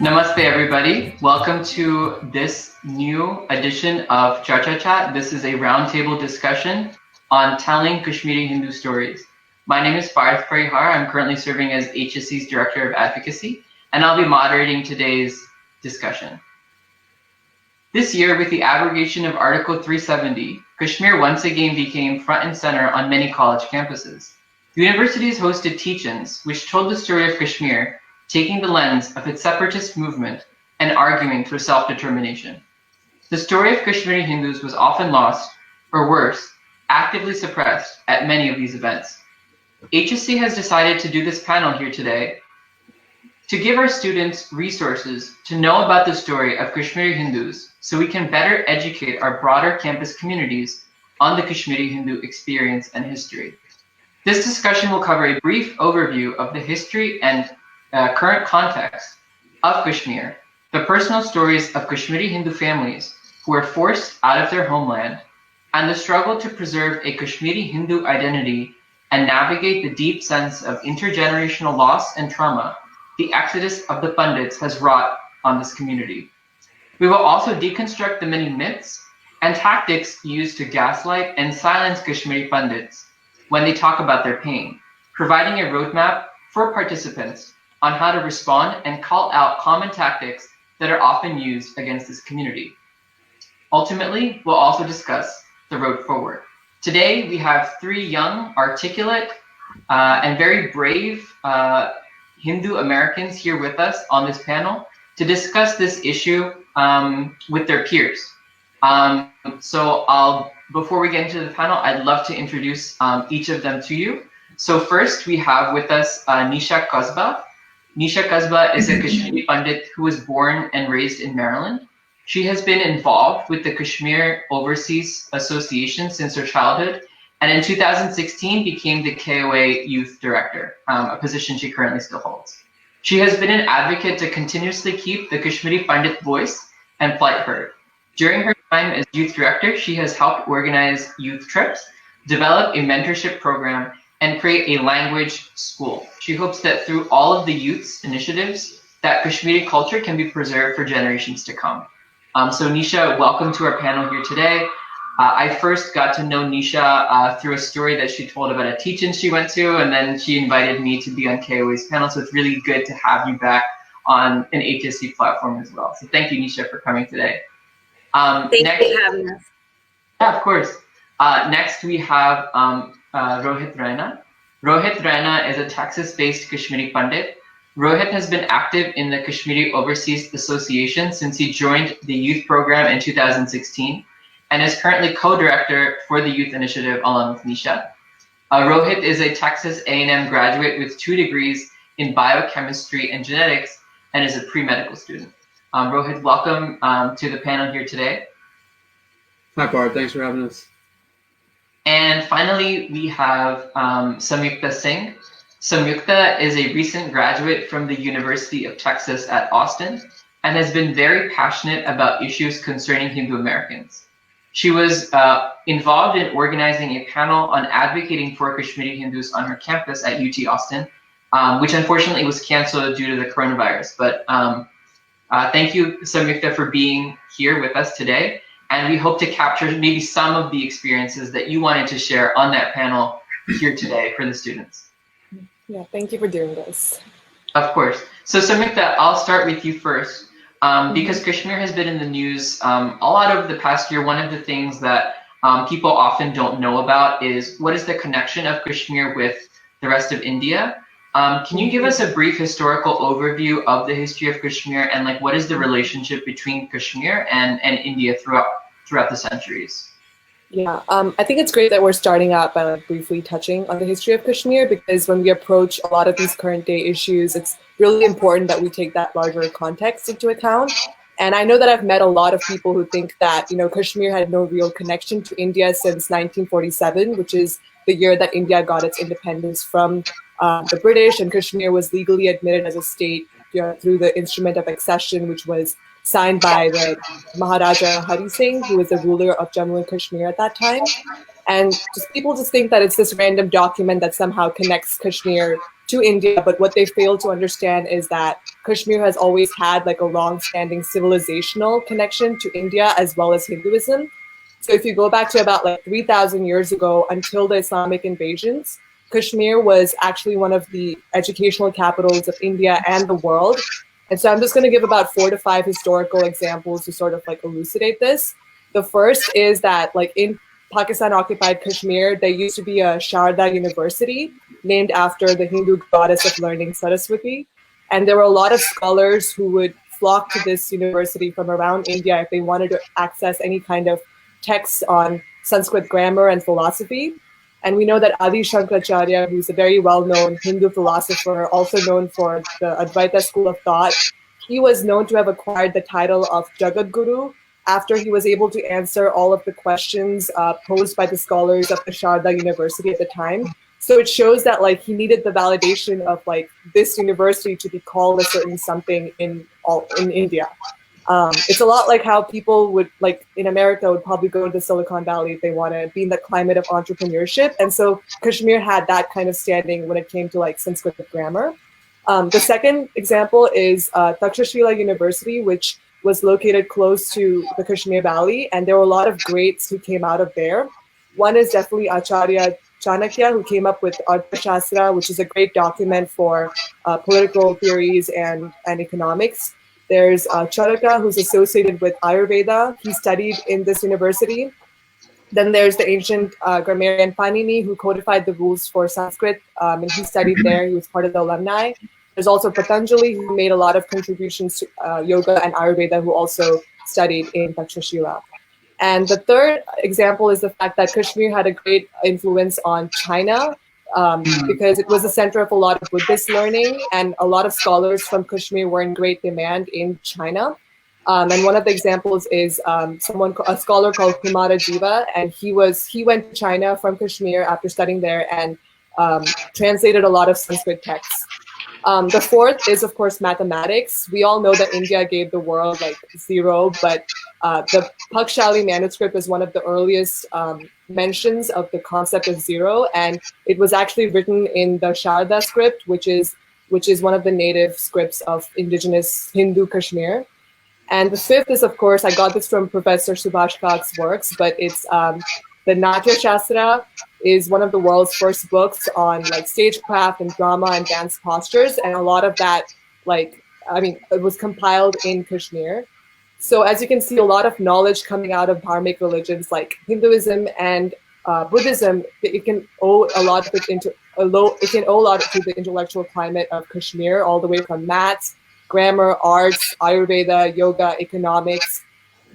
Namaste, everybody. Welcome to this new edition of Cha Cha Chat. This is a roundtable discussion on telling Kashmiri Hindu stories. My name is Parth Parihar. I'm currently serving as HSC's Director of Advocacy, and I'll be moderating today's discussion. This year, with the abrogation of Article 370, Kashmir once again became front and center on many college campuses. Universities hosted teach-ins, which told the story of Kashmir, taking the lens of its separatist movement and arguing for self-determination. The story of Kashmiri Hindus was often lost, or worse, actively suppressed at many of these events. HSC has decided to do this panel here today to give our students resources to know about the story of Kashmiri Hindus so we can better educate our broader campus communities on the Kashmiri Hindu experience and history. This discussion will cover a brief overview of the history and current context of Kashmir, the personal stories of Kashmiri Hindu families who were forced out of their homeland, and the struggle to preserve a Kashmiri Hindu identity and navigate the deep sense of intergenerational loss and trauma the exodus of the Pandits has wrought on this community. We will also deconstruct the many myths and tactics used to gaslight and silence Kashmiri Pandits when they talk about their pain, providing a roadmap for participants on how to respond and call out common tactics that are often used against this community. Ultimately, we'll also discuss the road forward. Today, we have three young, articulate, and very brave Hindu Americans here with us on this panel to discuss this issue with their peers. Before we get into the panel, I'd love to introduce each of them to you. So first, we have with us Nisha Kasba. Nisha Kasba is a Kashmiri Pandit who was born and raised in Maryland. She has been involved with the Kashmir Overseas Association since her childhood, and in 2016 became the KOA Youth Director, a position she currently still holds. She has been an advocate to continuously keep the Kashmiri Pandit voice and plight heard. During her time as Youth Director, she has helped organize youth trips, develop a mentorship program, and create a language school. She hopes that through all of the youth's initiatives, that Kashmiri culture can be preserved for generations to come. So Nisha, welcome to our panel here today. I first got to know Nisha through a story that she told about a teach-in she went to, and then she invited me to be on KOA's panel, so it's really good to have you back on an HSC platform as well. So thank you, Nisha, for coming today. Thank you for having us. Yeah, of course. Next, we have Rohit Raina. Rohit Raina is a Texas-based Kashmiri Pandit. Rohit has been active in the Kashmiri Overseas Association since he joined the youth program in 2016 and is currently co-director for the youth initiative along with Nisha. Rohit is a Texas A&M graduate with 2 degrees in biochemistry and genetics and is a pre-medical student. Rohit, welcome to the panel here today. Hi, Bart. Thanks for having us. And finally, we have Samyukta Singh. Samyukta is a recent graduate from the University of Texas at Austin and has been very passionate about issues concerning Hindu Americans. She was involved in organizing a panel on advocating for Kashmiri Hindus on her campus at UT Austin, which unfortunately was canceled due to the coronavirus. But thank you, Samyukta, for being here with us today. And we hope to capture maybe some of the experiences that you wanted to share on that panel here today for the students. Yeah, thank you for doing this. Of course. So Samyukta, I'll start with you first. Because Kashmir has been in the news a lot over the past year, one of the things that people often don't know about is what is the connection of Kashmir with the rest of India? Can you give us a brief historical overview of the history of Kashmir and like what is the relationship between Kashmir and India throughout the centuries? Yeah, I think it's great that we're starting out by like briefly touching on the history of Kashmir, because when we approach a lot of these current day issues, it's really important that we take that larger context into account. And I know that I've met a lot of people who think that, you know, Kashmir had no real connection to India since 1947, which is the year that India got its independence from the British, and Kashmir was legally admitted as a state through the instrument of accession, which was signed by the Maharaja Hari Singh, who was the ruler of Jammu and Kashmir at that time. And people just think that it's this random document that somehow connects Kashmir to India, but what they fail to understand is that Kashmir has always had like a long-standing civilizational connection to India as well as Hinduism. So if you go back to about like 3,000 years ago, until the Islamic invasions, Kashmir was actually one of the educational capitals of India and the world. And so I'm just going to give about 4 to 5 historical examples to sort of like elucidate this. The first is that like in Pakistan-occupied Kashmir, there used to be a Sharda University named after the Hindu goddess of learning Saraswati. And there were a lot of scholars who would flock to this university from around India if they wanted to access any kind of texts on Sanskrit grammar and philosophy. And we know that Adi Shankaracharya, who's a very well-known Hindu philosopher, also known for the Advaita school of thought, he was known to have acquired the title of Jagat Guru after he was able to answer all of the questions posed by the scholars of the Sharda University at the time. So it shows that like he needed the validation of like this university to be called a certain something in India. It's a lot like how people would, like in America, would probably go to the Silicon Valley if they want to be in the climate of entrepreneurship. And so Kashmir had that kind of standing when it came to like Sanskrit grammar. The second example is Takshashila University, which was located close to the Kashmir Valley. And there were a lot of greats who came out of there. One is definitely Acharya Chanakya, who came up with Arthashastra, which is a great document for political theories and economics. There's Charaka, who's associated with Ayurveda. He studied in this university. Then there's the ancient grammarian Panini, who codified the rules for Sanskrit, and he studied there. He was part of the alumni. There's also Patanjali, who made a lot of contributions to yoga and Ayurveda, who also studied in Takshashila. And the third example is the fact that Kashmir had a great influence on China, because it was the center of a lot of Buddhist learning, and a lot of scholars from Kashmir were in great demand in China. And one of the examples is a scholar called Kumara Jiva, and he went to China from Kashmir after studying there and translated a lot of Sanskrit texts. The fourth is, of course, mathematics. We all know that India gave the world like 0, but the Pakshali manuscript is one of the earliest mentions of the concept of 0, and it was actually written in the Sharda script, which is one of the native scripts of indigenous Hindu Kashmir. And the fifth is, of course, I got this from Professor Subhash Kak's works, but it's the Natya Shastra is one of the world's first books on like stagecraft and drama and dance postures, and a lot of that, it was compiled in Kashmir. So as you can see, a lot of knowledge coming out of dharmic religions like Hinduism and Buddhism, it can owe a lot of it to the intellectual climate of Kashmir, all the way from maths, grammar, arts, Ayurveda, yoga, economics.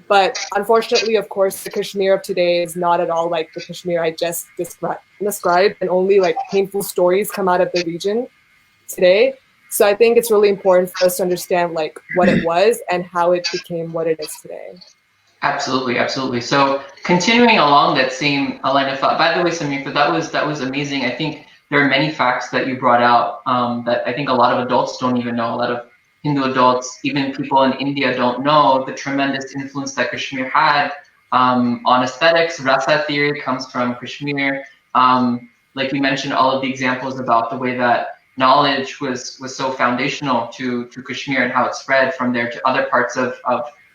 But unfortunately, of course, the Kashmir of today is not at all like the Kashmir I just described, and only like painful stories come out of the region today. So I think it's really important for us to understand like what it was and how it became what it is today. Absolutely, absolutely. So continuing along that same line of thought, by the way, Samir, that was amazing. I think there are many facts that you brought out that I think a lot of adults don't even know. A lot of Hindu adults, even people in India, don't know the tremendous influence that Kashmir had on aesthetics. Rasa theory comes from Kashmir. Like you mentioned, all of the examples about the way that knowledge was so foundational to Kashmir and how it spread from there to other parts of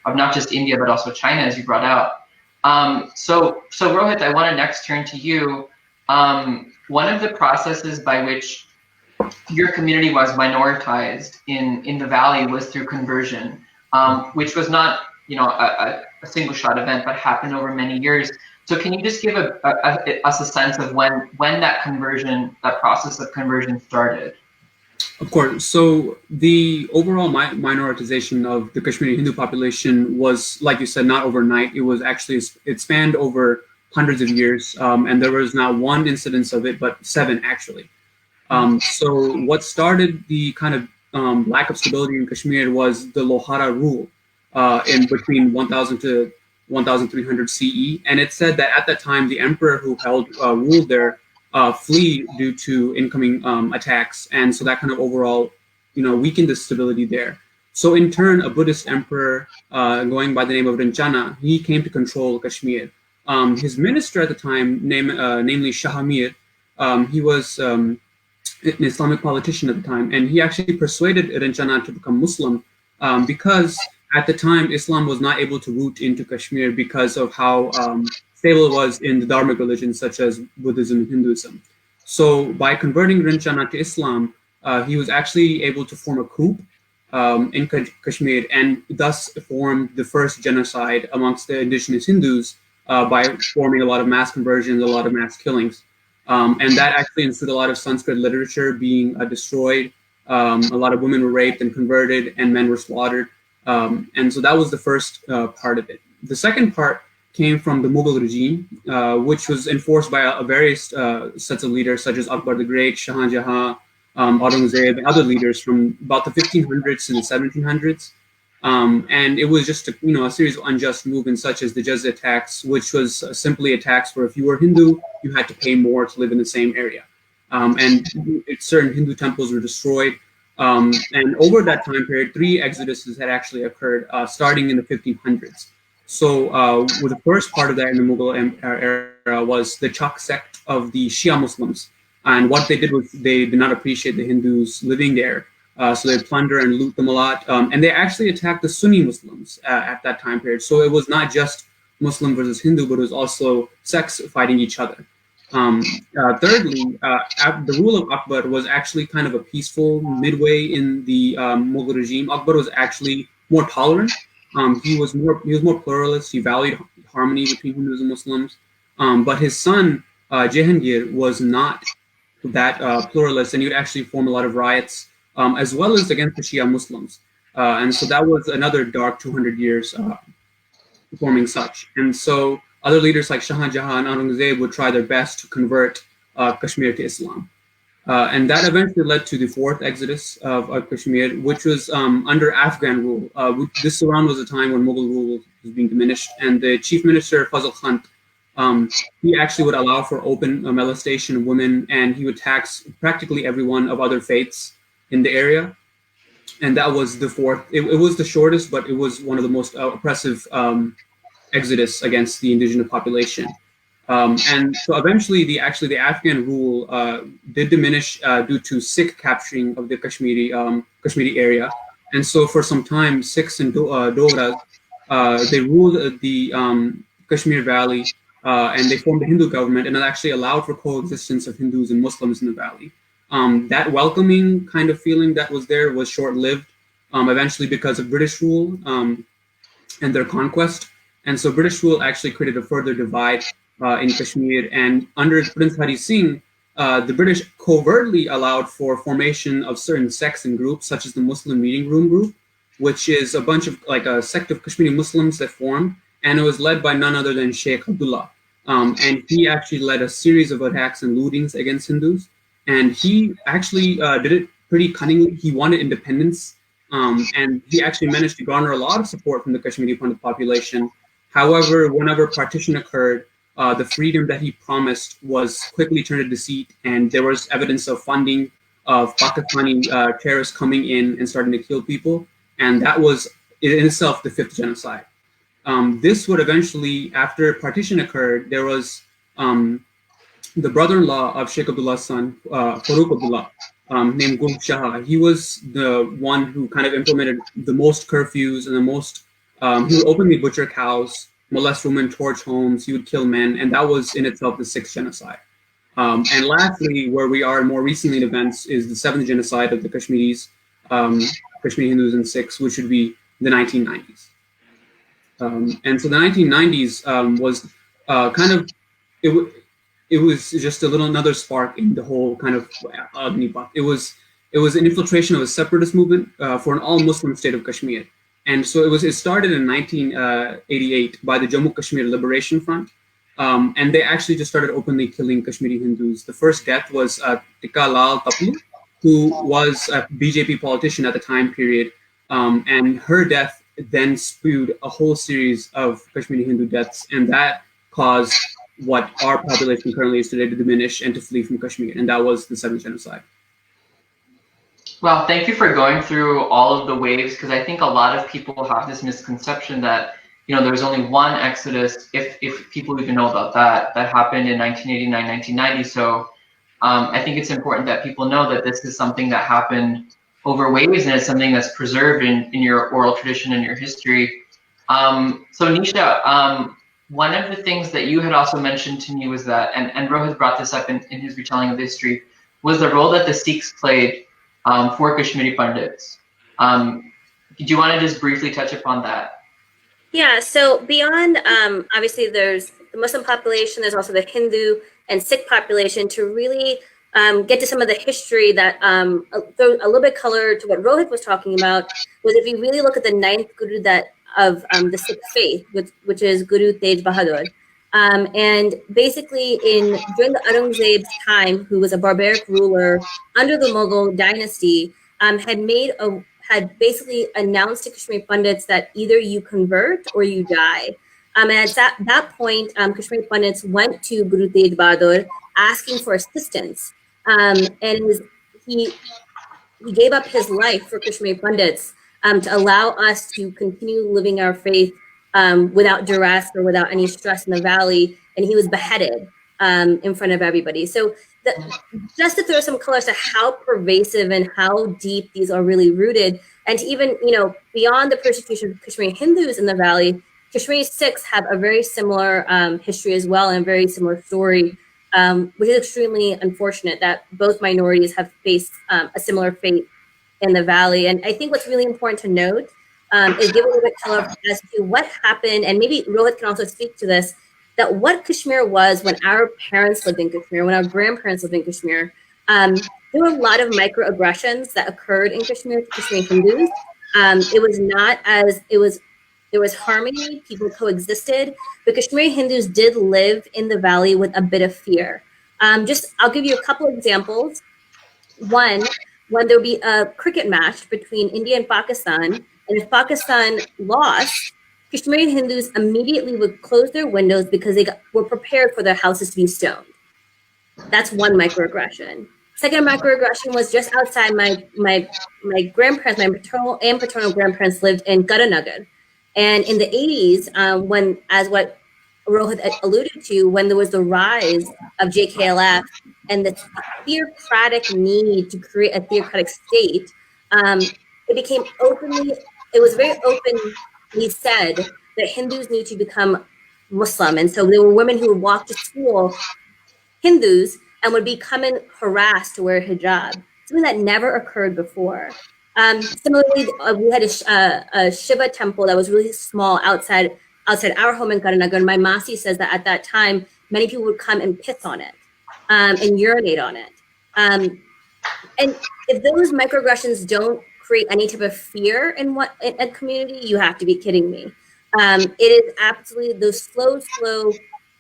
not just India, but also China, as you brought out. So Rohit, I want to next turn to you. One of the processes by which your community was minoritized in the valley was through conversion, which was not a single shot event, but happened over many years. So can you just give us a sense of when that process of conversion started? Of course. So the overall minoritization of the Kashmiri Hindu population was, like you said, not overnight. It spanned over hundreds of years, and there was not one incidence of it, but 7 actually. So what started the kind of lack of stability in Kashmir was the Lohara rule in between 1000 to 1300 CE. And it said that at that time, the emperor who ruled there flee due to incoming attacks. And so that kind of overall, weakened the stability there. So in turn, a Buddhist emperor going by the name of Rinchana, he came to control Kashmir. His minister at the time, namely Shah Mir, he was an Islamic politician at the time, and he actually persuaded Ranjana to become Muslim because at the time Islam was not able to root into Kashmir because of how stable it was in the Dharmic religions such as Buddhism and Hinduism. So by converting Ranjana to Islam, he was actually able to form a coup in Kashmir and thus formed the first genocide amongst the indigenous Hindus by forming a lot of mass conversions, a lot of mass killings. And that actually ensued a lot of Sanskrit literature being destroyed. A lot of women were raped and converted, and men were slaughtered. And so that was the first part of it. The second part came from the Mughal regime, which was enforced by various sets of leaders, such as Akbar the Great, Shah Jahan, Aurangzeb, and other leaders from about the 1500s to the 1700s. And it was just a series of unjust movements such as the Jizya tax, which was simply a tax where if you were Hindu, you had to pay more to live in the same area. And certain Hindu temples were destroyed. And over that time period, 3 exoduses had actually occurred, starting in the 1500s. So the first part of that in the Mughal era was the Chak sect of the Shia Muslims. And what they did was they did not appreciate the Hindus living there. So they plunder and loot them a lot. And they actually attacked the Sunni Muslims at that time period. So it was not just Muslim versus Hindu, but it was also sects fighting each other. Thirdly, the rule of Akbar was actually kind of a peaceful midway in the Mughal regime. Akbar was actually more tolerant. He was more pluralist. He valued harmony between Hindus and Muslims. But his son Jehangir was not that pluralist, and he would actually form a lot of riots, as well as against the Shia Muslims. And so that was another dark 200 years forming such. And so other leaders like Shah Jahan and Aurangzeb would try their best to convert Kashmir to Islam. And that eventually led to the 4th exodus of Kashmir, which was under Afghan rule. This around was a time when Mughal rule was being diminished, and the chief minister, Fazl Khan, he actually would allow for open molestation of women, and he would tax practically everyone of other faiths in the area. And that was the 4th. It was the shortest, but it was one of the most oppressive exodus against the indigenous population. And so eventually, the Afghan rule did diminish due to Sikh capturing of the Kashmiri area. And so for some time, Sikhs and Dogras, they ruled the Kashmir Valley, and they formed a Hindu government, and it actually allowed for coexistence of Hindus and Muslims in the valley. That welcoming kind of feeling that was there was short-lived, eventually because of British rule and their conquest. And so British rule actually created a further divide in Kashmir. And under Prince Hari Singh, the British covertly allowed for formation of certain sects and groups, such as the Muslim Meeting Room Group, which is a bunch of like a sect of Kashmiri Muslims that formed, and it was led by none other than Sheikh Abdullah. And he actually led a series of attacks and lootings against Hindus. And he actually did it pretty cunningly. He wanted independence, and he actually managed to garner a lot of support from the Kashmiri Pandit population. However, whenever partition occurred, the freedom that he promised was quickly turned to deceit, and there was evidence of funding of Pakistani terrorists coming in and starting to kill people. And that was in itself the 5th genocide. This would eventually, after partition occurred, there was the brother-in-law of Sheikh Abdullah's son, Farooq Abdullah, named Gul Shah. He was the one who kind of implemented the most curfews and the most, he would openly butcher cows, molest women, torch homes, he would kill men, and that was in itself the 6th genocide. And lastly, where we are more recently in events is the 7th genocide of the Kashmiris, Kashmiri Hindus and Sikhs, which would be the 1990s. And so the 1990s was kind of, it was just another spark in the whole kind of Agnipat. It was an infiltration of a separatist movement for an all-Muslim state of Kashmir. And so it started in 1988 by the Jammu Kashmir Liberation Front. And they actually just started openly killing Kashmiri Hindus. The first death was Tika Lal Taplu, who was a BJP politician at the time period. And her death then spewed a whole series of Kashmiri Hindu deaths. And that caused what our population currently is today to diminish and to flee from Kashmir. And that was the 7th genocide. Well, thank you for going through all of the waves, because I think a lot of people have this misconception that, there's only one exodus, if people even know about that happened in 1989, 1990. So I think it's important that people know that this is something that happened over waves, and it's something that's preserved in your oral tradition and your history. So Nisha, one of the things that you had also mentioned to me was that, and Rohit brought this up in his retelling of history, was the role that the Sikhs played for Kashmiri Pandits. Do you want to just briefly touch upon that? Yeah, so beyond, obviously there's the Muslim population, there's also the Hindu and Sikh population. To really get to some of the history that throw a little bit color to what Rohit was talking about, was if you really look at the ninth Guru of the Sikh faith, which is Guru Tej Bahadur. And basically during the Aurangzeb's time, who was a barbaric ruler under the Mughal dynasty, had basically announced to Kashmiri Pandits that either you convert or you die. And at that point, Kashmiri Pandits went to Guru Tej Bahadur asking for assistance. And he gave up his life for Kashmiri Pandits to allow us to continue living our faith without duress or without any stress in the valley. And he was beheaded in front of everybody. So just to throw some colors to how pervasive and how deep these are really rooted, and to even, beyond the persecution of Kashmiri Hindus in the valley, Kashmiri Sikhs have a very similar history as well, and a very similar story, which is extremely unfortunate that both minorities have faced a similar fate in the valley. And I think what's really important to note is give a little bit color as to what happened, and maybe Rohit can also speak to this, that what Kashmir was when our parents lived in Kashmir, when our grandparents lived in Kashmir. There were a lot of microaggressions that occurred in Kashmir to Kashmiri Hindus. There was harmony, people coexisted, but Kashmiri Hindus did live in the valley with a bit of fear. I'll give you a couple examples. One, when there would be a cricket match between India and Pakistan, and if Pakistan lost, Kashmiri Hindus immediately would close their windows because they were prepared for their houses to be stoned. That's one microaggression. Second microaggression was just outside my grandparents, my maternal and paternal grandparents lived in Garanagar. And in the 80s, when, as what Rohit alluded to, when there was the rise of JKLF and the theocratic need to create a theocratic state, it was very openly said that Hindus need to become Muslim. And so there were women who would walk to school, Hindus, and would be coming harassed to wear hijab, something that never occurred before. Similarly, we had a Shiva temple that was really small outside our home in Karanagar. And my Masi says that at that time, many people would come and piss on it and urinate on it. And if those microaggressions don't create any type of fear in a community, you have to be kidding me. It is absolutely the slow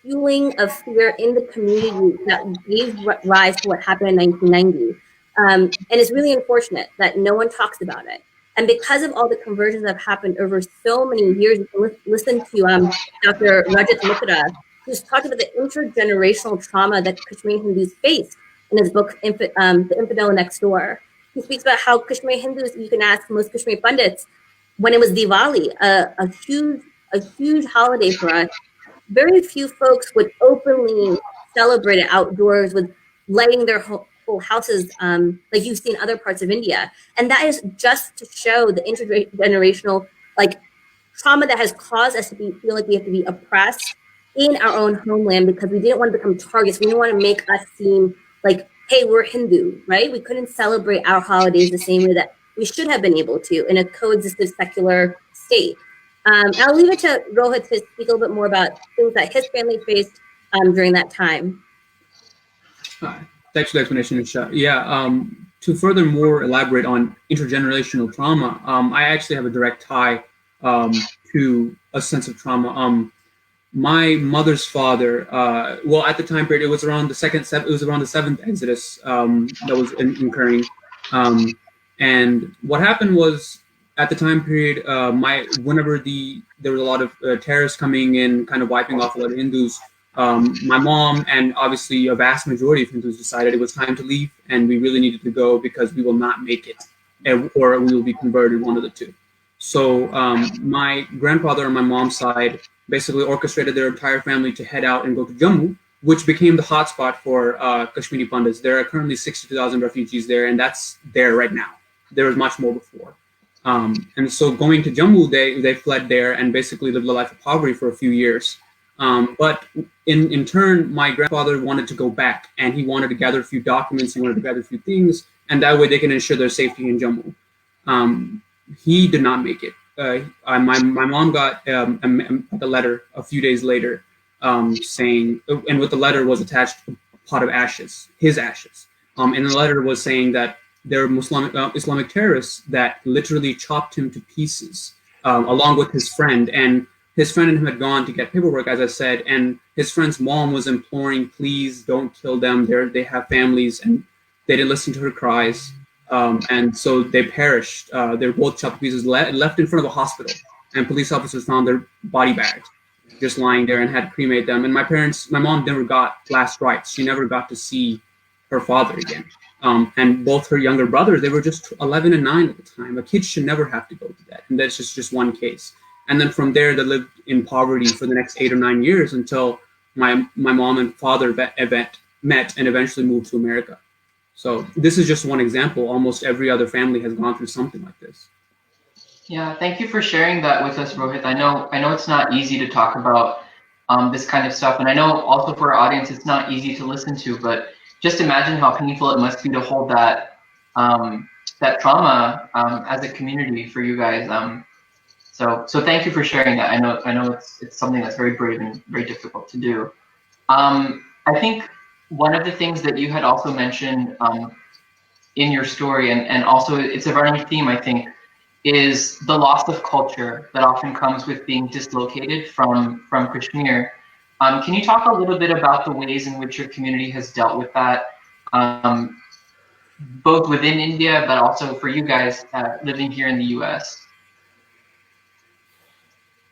fueling of fear in the community that gave rise to what happened in 1990. And it's really unfortunate that no one talks about it. And because of all the conversions that have happened over so many years, you can listen to Dr. Rajat Mitra, who's talked about the intergenerational trauma that Kashmiri Hindus faced in his book, The Infidel Next Door. He speaks about how Kashmiri Hindus, you can ask most Kashmiri Pandits, when it was Diwali, a huge holiday for us, very few folks would openly celebrate it outdoors with lighting their whole houses like you see in other parts of India. And that is just to show the intergenerational trauma that has caused us to feel like we have to be oppressed in our own homeland because we didn't want to become targets. We didn't want to make us seem like, hey, we're Hindu, right? We couldn't celebrate our holidays the same way that we should have been able to in a coexistent secular state. I'll leave it to Rohit to speak a little bit more about things that his family faced during that time. Thanks for the explanation, Nisha. Yeah, to furthermore elaborate on intergenerational trauma, I actually have a direct tie to a sense of trauma. My mother's father, well, at the time period, it was around the seventh Exodus that was incurring. And what happened was, at the time period, whenever there was a lot of terrorists coming in, kind of wiping off a lot of Hindus, my mom and obviously a vast majority of Hindus decided it was time to leave, and we really needed to go because we will not make it, or we will be converted, one of the two. So my grandfather on my mom's side basically orchestrated their entire family to head out and go to Jammu which became the hotspot for Kashmiri Pandits. There are currently 62,000 refugees there, and that's there right now. There was much more before. And so going to Jammu, they fled there and basically lived a life of poverty for a few years. But in turn, my grandfather wanted to go back, and he wanted to gather a few documents, he wanted to gather a few things, and that way they can ensure their safety in Jammu. He did not make it. My mom got a letter a few days later saying, and with the letter was attached a pot of ashes, his ashes. And the letter was saying that there were Islamic terrorists that literally chopped him to pieces, along with his friend. And his friend and him had gone to get paperwork, as I said, and his friend's mom was imploring, please don't kill them. They have families, and they didn't listen to her cries. And so they perished. They were both chopped to pieces, left in front of a hospital. And police officers found their body bags just lying there and had to cremate them. And my mom never got last rites. She never got to see her father again. And both her younger brothers, they were just 11 and 9 at the time. A kid should never have to go to that. And that's just one case. And then from there, they lived in poverty for the next 8 or 9 years until my mom and father met and eventually moved to America. So this is just one example. Almost every other family has gone through something like this. Yeah, thank you for sharing that with us, Rohit. I know it's not easy to talk about this kind of stuff, and I know also for our audience, it's not easy to listen to. But just imagine how painful it must be to hold that that trauma as a community for you guys. So thank you for sharing that. I know it's something that's very brave and very difficult to do. I think one of the things that you had also mentioned in your story, and also it's a running theme, I think, is the loss of culture that often comes with being dislocated from Kashmir. Can you talk a little bit about the ways in which your community has dealt with that, both within India, but also for you guys living here in the US?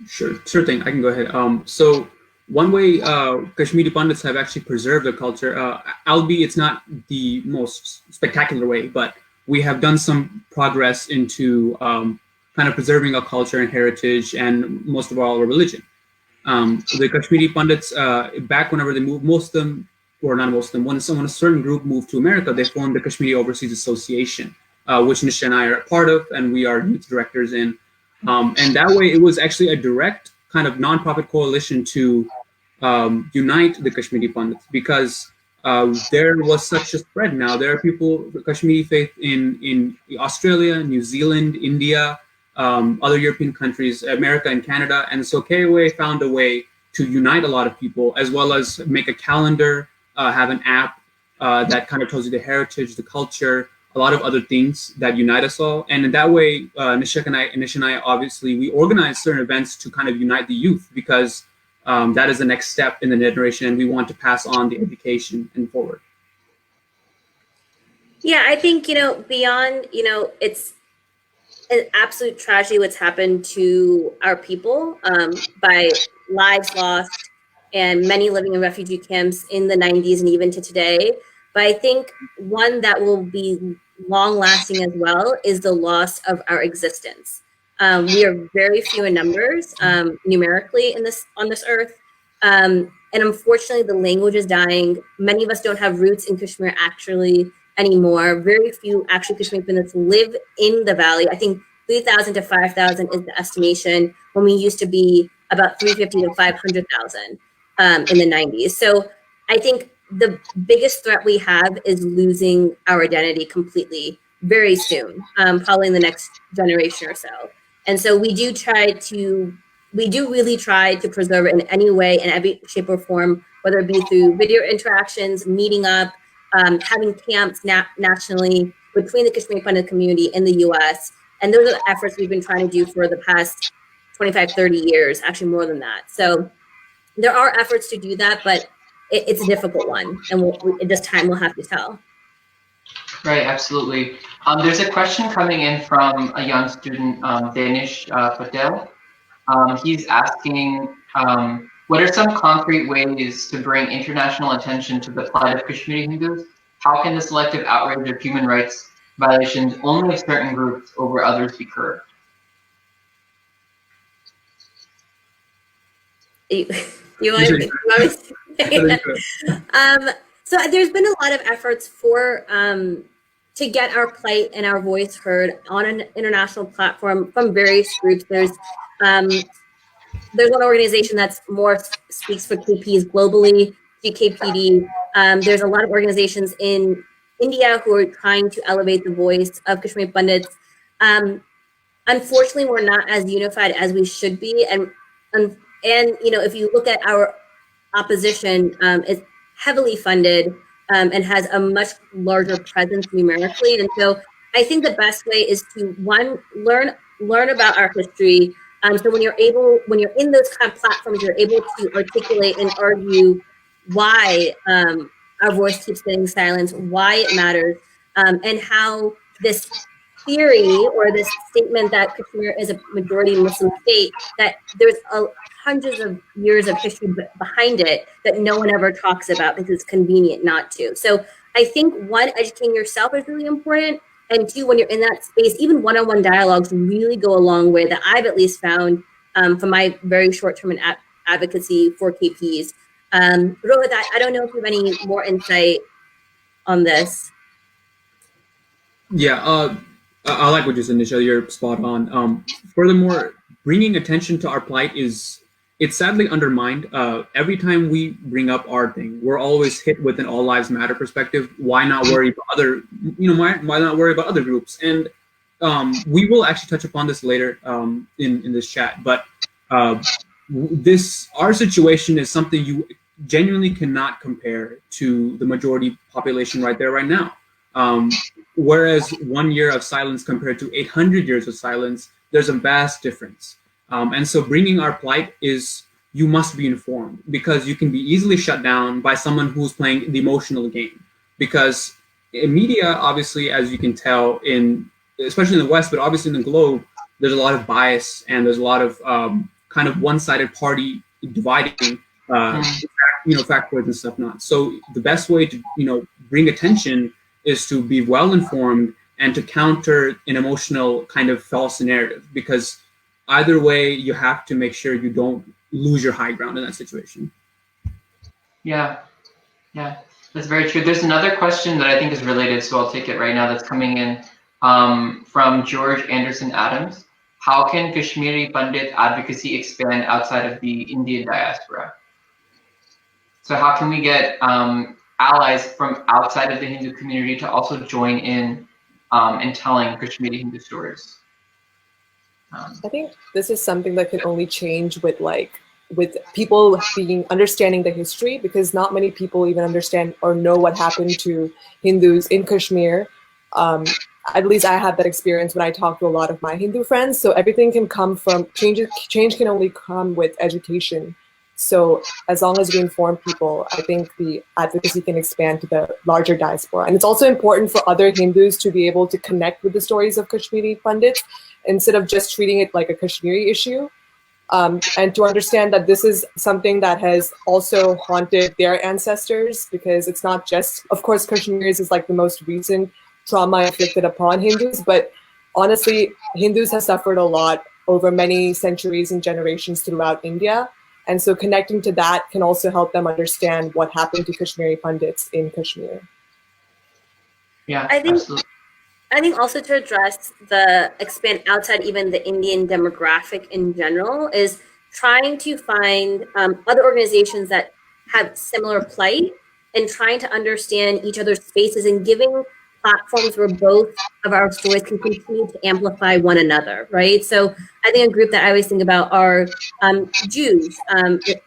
Sure thing. I can go ahead. So one way Kashmiri Pandits have actually preserved their culture, albeit it's not the most spectacular way, but we have done some progress into kind of preserving our culture and heritage, and most of all, our religion. The Kashmiri Pandits, back whenever they moved, most of them, or not most of them, when a certain group moved to America, they formed the Kashmiri Overseas Association, which Nisha and I are a part of, and we are youth directors in. And that way, it was actually a direct kind of nonprofit coalition to unite the Kashmiri Pandits, because there was such a spread now. There are people, Kashmiri faith in Australia, New Zealand, India, other European countries, America and Canada. And so KOA found a way to unite a lot of people, as well as make a calendar, have an app that kind of tells you the heritage, the culture, a lot of other things that unite us all. And in that way, Nish and I, obviously, we organize certain events to kind of unite the youth, because that is the next step in the generation, and we want to pass on the education and forward. Yeah, I think, beyond, it's an absolute tragedy what's happened to our people, by lives lost and many living in refugee camps in the 90s and even to today. But I think one that will be long lasting as well is the loss of our existence. We are very few in numbers, numerically on this earth. And unfortunately, the language is dying. Many of us don't have roots in Kashmir actually anymore. Very few actually Kashmiri Pandits live in the valley. I think 3,000 to 5,000 is the estimation, when we used to be about 350 to 500,000 in the 90s. So I think the biggest threat we have is losing our identity completely very soon, probably in the next generation or so. And so we do really try to preserve it in any way, in every shape or form, whether it be through video interactions, meeting up, having camps nationally between the Kashmiri Pandit community in the US. And those are the efforts we've been trying to do for the past 25, 30 years, actually more than that. So there are efforts to do that, but it's a difficult one, and this time we'll have to tell. Right, absolutely. There's a question coming in from a young student, Danish Patel. He's asking, what are some concrete ways to bring international attention to the plight of Kashmiri Hindus? How can the selective outrage of human rights violations only of certain groups over others be curbed? You want me? So there's been a lot of efforts for to get our plight and our voice heard on an international platform from various groups. There's one organization that's more speaks for KPs globally, GKPD. There's a lot of organizations in India who are trying to elevate the voice of Kashmiri Pandits. Unfortunately, we're not as unified as we should be, and if you look at our opposition, it's heavily funded and has a much larger presence numerically, and so I think the best way is to learn about our history. So when you're in those kind of platforms, you're able to articulate and argue why our voice keeps getting silenced, why it matters, and how this theory or this statement that Kashmir is a majority Muslim state, that there's hundreds of years of history behind it that no one ever talks about because it's convenient not to. So I think one, educating yourself is really important. And two, when you're in that space, even one-on-one dialogues really go a long way, that I've at least found from my very short-term advocacy for KPs. Rohit, I don't know if you have any more insight on this. Yeah, I like what you said, Nisha. You're spot on. Furthermore, bringing attention to our plight it's sadly undermined. Every time we bring up our thing, we're always hit with an all lives matter perspective. Why not worry about other, why not worry about other groups? And we will actually touch upon this later in this chat. But our situation is something you genuinely cannot compare to the majority population right there, right now. Whereas 1 year of silence compared to 800 years of silence, there's a vast difference. And so bringing our plight is, you must be informed, because you can be easily shut down by someone who's playing the emotional game. Because in media, obviously, as you can tell, especially in the West, but obviously in the globe, there's a lot of bias and there's a lot of kind of one-sided party dividing, factoids and stuff not. So the best way to, bring attention is to be well-informed and to counter an emotional kind of false narrative, because either way, you have to make sure you don't lose your high ground in that situation. Yeah, that's very true. There's another question that I think is related, so I'll take it right now, that's coming in from George Anderson Adams. How can Kashmiri Pandit advocacy expand outside of the Indian diaspora? So how can we get allies from outside of the Hindu community to also join in telling Kashmiri Hindu stories? I think this is something that can only change with people understanding the history, because not many people even understand or know what happened to Hindus in Kashmir. At least I had that experience when I talked to a lot of my Hindu friends. So everything can come from change can only come with education. So as long as we inform people, I think the advocacy can expand to the larger diaspora. And it's also important for other Hindus to be able to connect with the stories of Kashmiri Pandits instead of just treating it like a Kashmiri issue. And to understand that this is something that has also haunted their ancestors, because it's not just, of course, Kashmiris is like the most recent trauma inflicted upon Hindus, but honestly, Hindus have suffered a lot over many centuries and generations throughout India. And so connecting to that can also help them understand what happened to Kashmiri Pandits in Kashmir. Yeah, absolutely. I think also to address expand outside even the Indian demographic in general is trying to find other organizations that have similar plight and trying to understand each other's spaces and giving platforms where both of our stories can continue to amplify one another, right? So I think a group that I always think about are Jews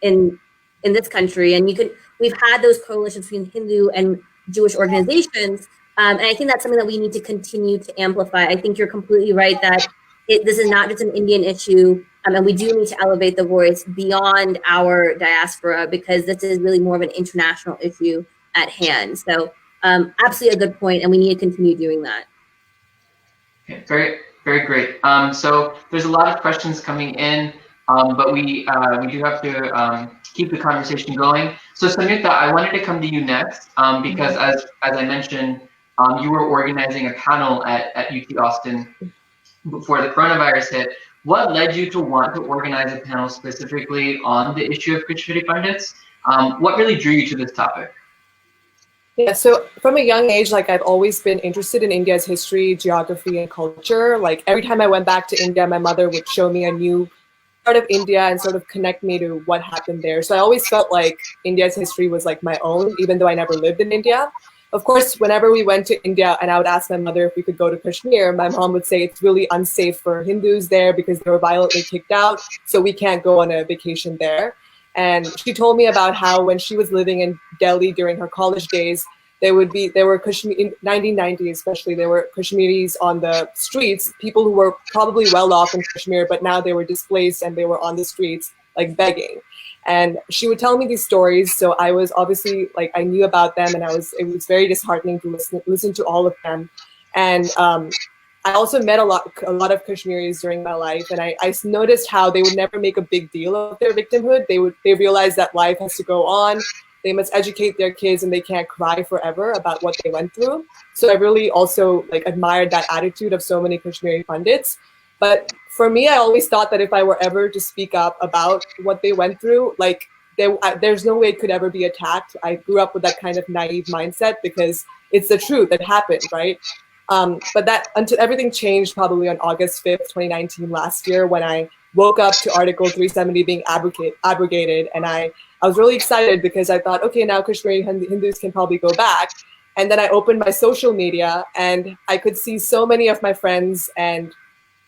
in this country, and we've had those coalitions between Hindu and Jewish organizations. And I think that's something that we need to continue to amplify. I think you're completely right that this is not just an Indian issue, and we do need to elevate the voice beyond our diaspora, because this is really more of an international issue at hand. So absolutely a good point, and we need to continue doing that. Okay, very, very great. So there's a lot of questions coming in, but we do have to keep the conversation going. So Samyukta, I wanted to come to you next because as I mentioned, you were organizing a panel at UT Austin before the coronavirus hit. What led you to want to organize a panel specifically on the issue of Kashmiri Pandits? What really drew you to this topic? Yeah, so from a young age, like I've always been interested in India's history, geography, and culture. Like every time I went back to India, my mother would show me a new part of India and sort of connect me to what happened there. So I always felt like India's history was like my own, even though I never lived in India. Of course, whenever we went to India and I would ask my mother if we could go to Kashmir, my mom would say it's really unsafe for Hindus there because they were violently kicked out, so we can't go on a vacation there. And she told me about how when she was living in Delhi during her college days, there were Kashmir in 1990 especially, there were Kashmiris on the streets, people who were probably well off in Kashmir, but now they were displaced and they were on the streets like begging. And she would tell me these stories, so I was obviously like I knew about them, and it was very disheartening to listen to all of them. And I also met a lot of Kashmiris during my life, and I noticed how they would never make a big deal of their victimhood. They realized that life has to go on. They must educate their kids, and they can't cry forever about what they went through. So I really also like admired that attitude of so many Kashmiri pundits. But for me, I always thought that if I were ever to speak up about what they went through, like there's no way it could ever be attacked. I grew up with that kind of naive mindset because it's the truth that happened, right? But that until everything changed probably on August 5th, 2019 last year, when I woke up to Article 370 being abrogated, and I was really excited because I thought, okay, now Kashmiri Hindus can probably go back. And then I opened my social media and I could see so many of my friends and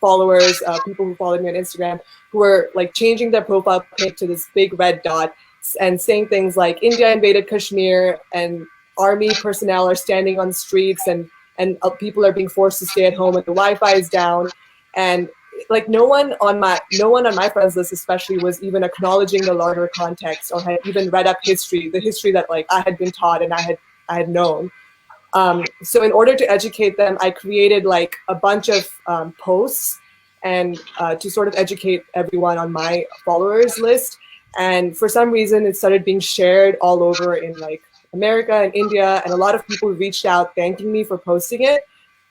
followers, people who followed me on Instagram, who were like changing their profile pic to this big red dot and saying things like India invaded Kashmir and army personnel are standing on the streets and people are being forced to stay at home and the Wi-Fi is down. And like no one on my friends list especially was even acknowledging the larger context or had even read up history, the history that like I had been taught and I had known. So in order to educate them, I created like a bunch of posts and to sort of educate everyone on my followers list. And for some reason, it started being shared all over in like America and India, and a lot of people reached out thanking me for posting it.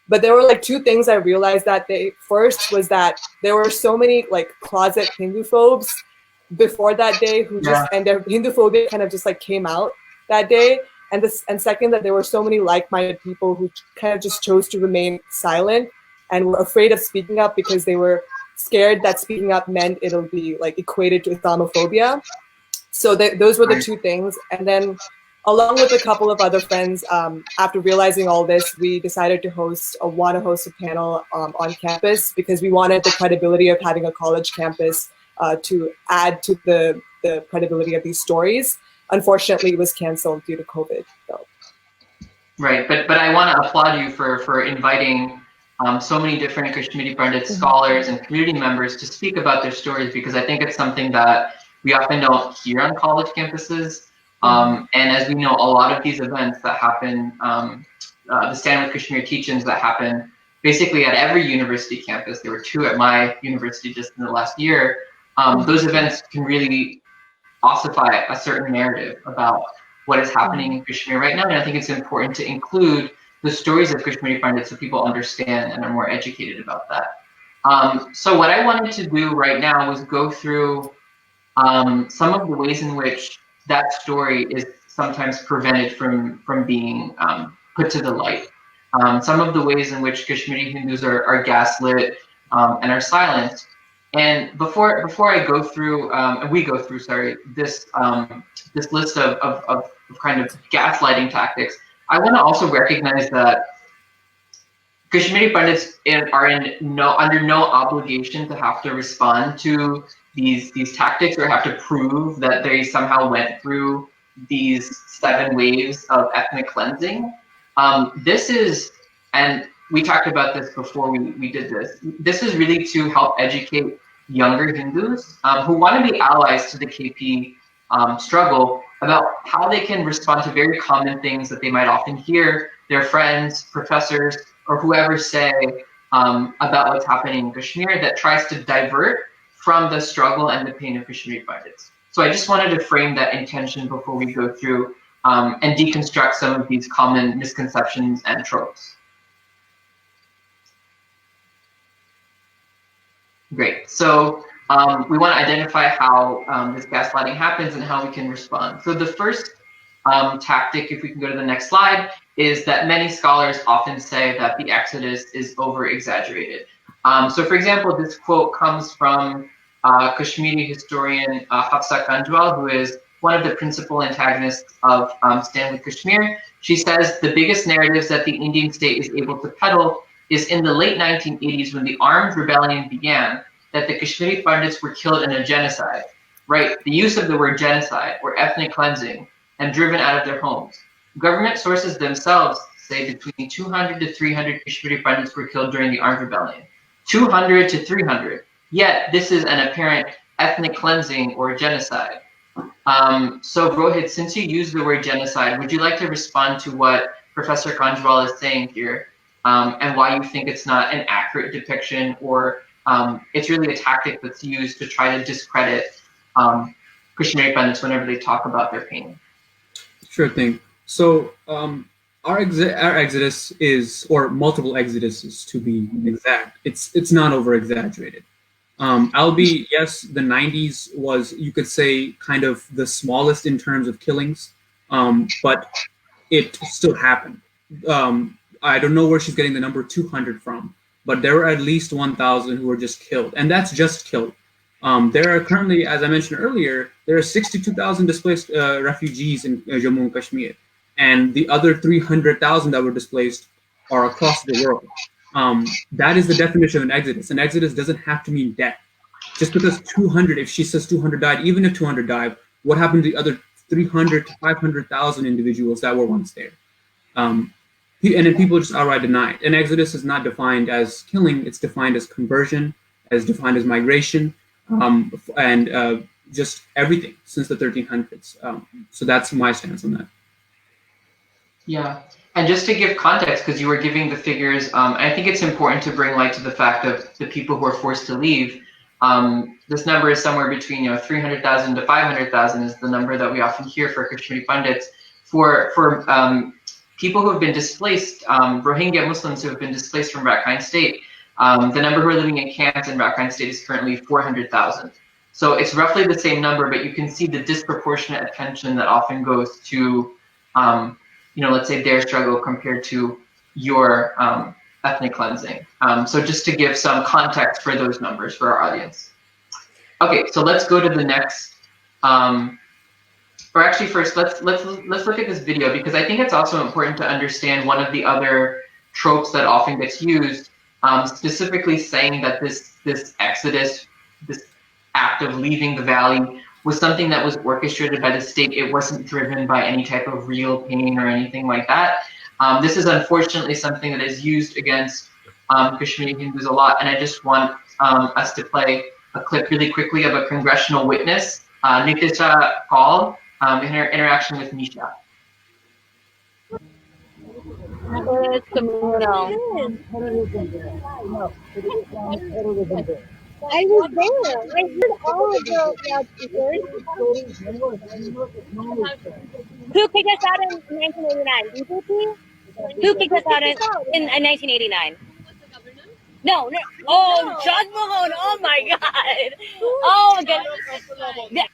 But there were like two things I realized that day. First was that there were so many like closet Hindu phobes before that day who just and their Hindu phobia kind of just like came out that day. And second, that there were so many like-minded people who kind of just chose to remain silent and were afraid of speaking up because they were scared that speaking up meant it'll be like equated to Islamophobia. So those were the two things. And then along with a couple of other friends, after realizing all this, we decided to host a panel on campus because we wanted the credibility of having a college campus to add to the credibility of these stories. Unfortunately, it was canceled due to COVID. So. Right, but I want to applaud you for inviting so many different Kashmiri Pandit scholars and community members to speak about their stories, because I think it's something that we often don't hear on college campuses. And as we know, a lot of these events that happen, the Stand with Kashmir teach-ins that happen basically at every university campus, there were 2 at my university just in the last year, those events can really ossify a certain narrative about what is happening in Kashmir right now. And I think it's important to include the stories of Kashmiri Pandits so people understand and are more educated about that. So what I wanted to do right now was go through some of the ways in which that story is sometimes prevented from being put to the light. Some of the ways in which Kashmiri Hindus are gaslit and are silenced. And before I go through, we go through, sorry, this list of kind of gaslighting tactics, I want to also recognize that Kashmiri Pandits are under no obligation to have to respond to these tactics or have to prove that they somehow went through these 7 waves of ethnic cleansing. This is, and we talked about this before we did this, this is really to help educate younger Hindus who want to be allies to the KP struggle about how they can respond to very common things that they might often hear their friends, professors, or whoever say about what's happening in Kashmir that tries to divert from the struggle and the pain of Kashmiri Pandits. So I just wanted to frame that intention before we go through and deconstruct some of these common misconceptions and tropes. Great. So We want to identify how this gaslighting happens and how we can respond. So the first tactic, if we can go to the next slide, is that many scholars often say that the Exodus is over-exaggerated. So for example, this quote comes from Kashmiri historian Hafsa Kanjwal, who is one of the principal antagonists of Stanley Kashmir. She says the biggest narratives that the Indian state is able to peddle is in the late 1980s when the armed rebellion began, that the Kashmiri Pandits were killed in a genocide, right? The use of the word genocide or ethnic cleansing and driven out of their homes. Government sources themselves say between 200 to 300 Kashmiri Pandits were killed during the armed rebellion. 200 to 300. Yet this is an apparent ethnic cleansing or genocide. So Rohit, since you used the word genocide, would you like to respond to what Professor Kanjwal is saying here, and why you think it's not an accurate depiction, or it's really a tactic that's used to try to discredit Kashmiri Pandits whenever they talk about their pain? Sure thing. So our exodus is, or multiple exoduses to be exact, it's not over exaggerated. Albeit, yes, the 90s was, you could say, kind of the smallest in terms of killings, but it still happened. I don't know where she's getting the number 200 from, but there were at least 1,000 who were just killed, and that's just killed. There are currently, as I mentioned earlier, there are 62,000 displaced refugees in Jammu and Kashmir, and the other 300,000 that were displaced are across the world. That is the definition of an exodus. An exodus doesn't have to mean death. Just because 200, if she says 200 died, even if 200 died, what happened to the other 300 to 500,000 individuals that were once there? And then people just outright deny it. An exodus is not defined as killing, it's defined as conversion, as defined as migration, and just everything since the 1300s. So that's my stance on that. Yeah, and just to give context, because you were giving the figures, I think it's important to bring light to the fact of the people who are forced to leave. This number is somewhere between 300,000 to 500,000 is the number that we often hear for Kashmiri Pandits. For people who have been displaced, Rohingya Muslims who have been displaced from Rakhine State, the number who are living in camps in Rakhine State is currently 400,000. So it's roughly the same number, but you can see the disproportionate attention that often goes to let's say their struggle compared to your ethnic cleansing. So just to give some context for those numbers for our audience. Okay, so let's go to the next, or actually first, let's look at this video, because I think it's also important to understand one of the other tropes that often gets used, specifically saying that this exodus, this act of leaving the valley, was something that was orchestrated by the state. It wasn't driven by any type of real pain or anything like that. This is unfortunately something that is used against Kashmiri Hindus a lot, and I just want us to play a clip really quickly of a congressional witness, Nitisha Kaul, in her interaction with Nisha. It's communal. I was there. I heard all of the loudspeakers. Who kicked us out in 1989? BJP? Who kicked us out in 1989? No. Oh, John Mahone. Oh my God. Oh my God. Yeah.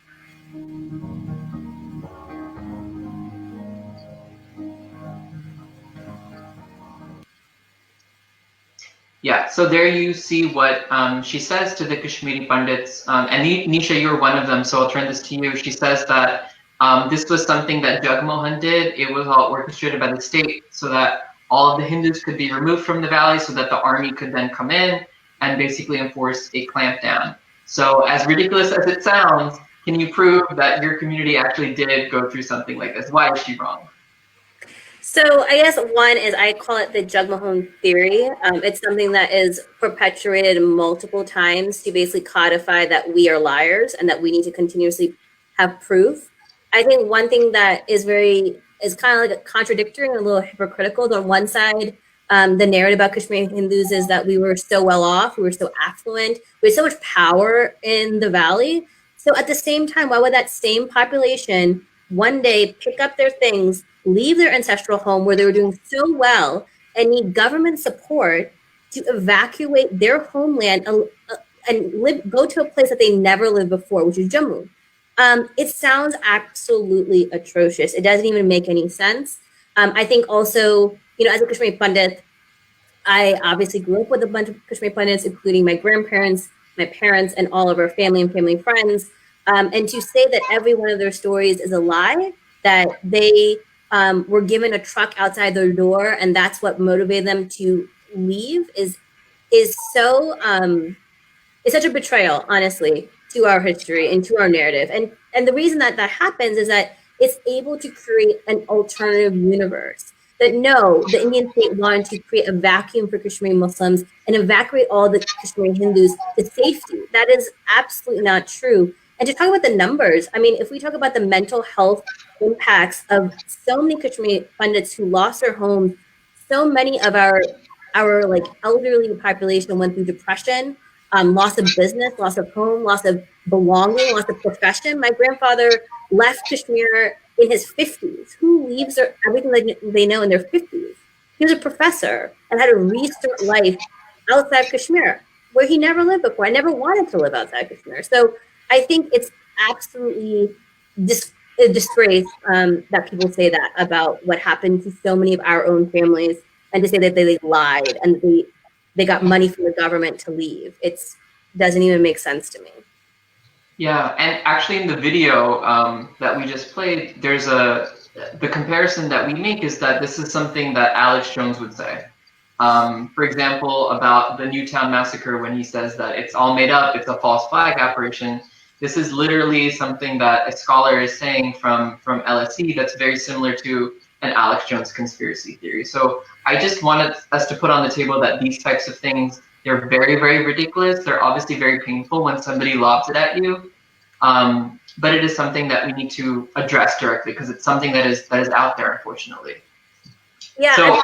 Yeah, so there you see what she says to the Kashmiri Pandits, and Nisha, you're one of them, so I'll turn this to you. She says that this was something that Jagmohan did. It was all orchestrated by the state so that all of the Hindus could be removed from the valley so that the army could then come in and basically enforce a clampdown. So as ridiculous as it sounds, can you prove that your community actually did go through something like this? Why is she wrong? So I guess one is, I call it the Jagmohan theory. It's something that is perpetuated multiple times to basically codify that we are liars and that we need to continuously have proof. I think one thing that is kind of like contradictory and a little hypocritical. On one side, the narrative about Kashmiri Hindus is that we were so well off, we were so affluent, we had so much power in the valley. So at the same time, why would that same population one day pick up their things, leave their ancestral home where they were doing so well, and need government support to evacuate their homeland and go to a place that they never lived before, which is Jammu. It sounds absolutely atrocious. It doesn't even make any sense. I think also, as a Kashmiri Pandit, I obviously grew up with a bunch of Kashmiri Pandits, including my grandparents, my parents, and all of our family and family friends. And to say that every one of their stories is a lie, that they were given a truck outside their door and that's what motivated them to leave is so it's such a betrayal, honestly, to our history and to our narrative. And the reason that that happens is that it's able to create an alternative universe. That no, the Indian state wanted to create a vacuum for Kashmiri Muslims and evacuate all the Kashmiri Hindus to safety. That is absolutely not true. And to talk about the numbers, I mean, if we talk about the mental health impacts of so many Kashmiri Pandits who lost their homes, so many of our like elderly population went through depression, loss of business, loss of home, loss of belonging, loss of profession. My grandfather left Kashmir in his 50s. Who leaves everything they know in their 50s? He was a professor and had to restart life outside Kashmir, where he never lived before. I never wanted to live outside Kashmir. So I think it's absolutely a disgrace that people say that about what happened to so many of our own families, and to say that they lied and they got money from the government to leave. It doesn't even make sense to me. Yeah, and actually in the video that we just played, there's the comparison that we make is that this is something that Alex Jones would say. For example, about the Newtown massacre, when he says that it's all made up, it's a false flag operation. This is literally something that a scholar is saying from LSE that's very similar to an Alex Jones conspiracy theory. So I just wanted us to put on the table that these types of things, they're very, very ridiculous. They're obviously very painful when somebody lobs it at you. But it is something that we need to address directly because it's something that is out there, unfortunately. Yeah, so,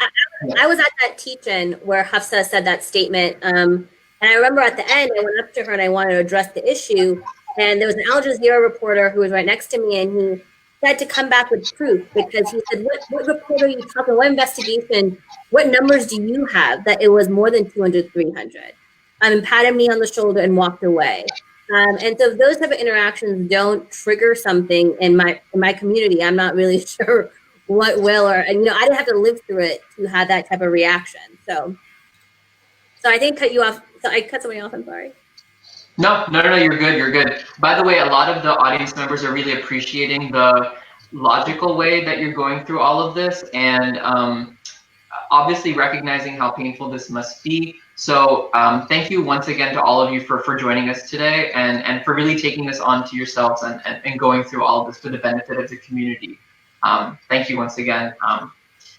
I was at that teach-in where Hafsa said that statement. And I remember at the end, I went up to her and I wanted to address the issue. And there was an Al Jazeera reporter who was right next to me, and he had to come back with proof because he said, what report are you talking, what investigation, what numbers do you have that it was more than 200, 300? And patted me on the shoulder and walked away. And so if those type of interactions don't trigger something in my community, I'm not really sure what will, or, and I didn't have to live through it to have that type of reaction. So I didn't cut you off. So I cut somebody off, I'm sorry. No, you're good. By the way, a lot of the audience members are really appreciating the logical way that you're going through all of this, and obviously recognizing how painful this must be. So thank you once again to all of you for joining us today, and for really taking this on to yourselves and going through all of this for the benefit of the community. Thank you once again.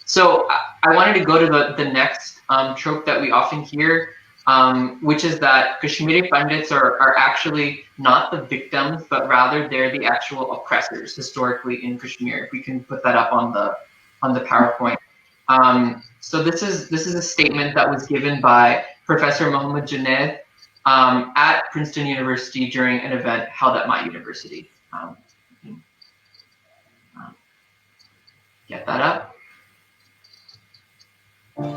So I wanted to go to the next trope that we often hear, which is that Kashmiri Pandits are actually not the victims, but rather they're the actual oppressors historically in Kashmir. If we can put that up on the PowerPoint. So this is a statement that was given by Professor Mohammad Junaid at Princeton University during an event held at my university. Get that up. Where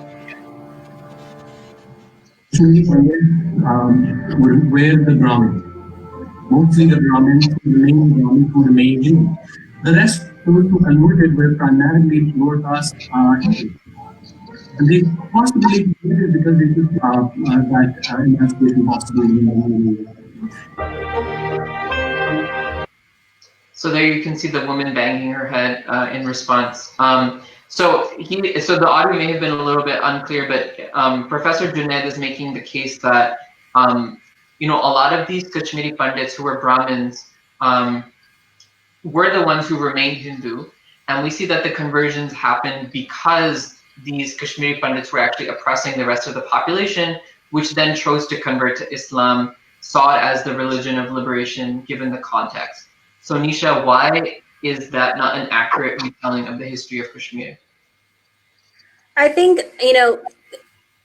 the Brahmins, mostly the Brahmins who remained Hindu. The rest, those who converted, were primarily lower caste Hindus. And they possibly did it because they took that emancipation possibility. So there you can see the woman banging her head in response. So the audio may have been a little bit unclear, but Professor Junaid is making the case that a lot of these Kashmiri Pandits who were Brahmins were the ones who remained Hindu, and we see that the conversions happened because these Kashmiri Pandits were actually oppressing the rest of the population, which then chose to convert to Islam, saw it as the religion of liberation given the context. So Nisha, why is that not an accurate retelling of the history of Kashmir? I think,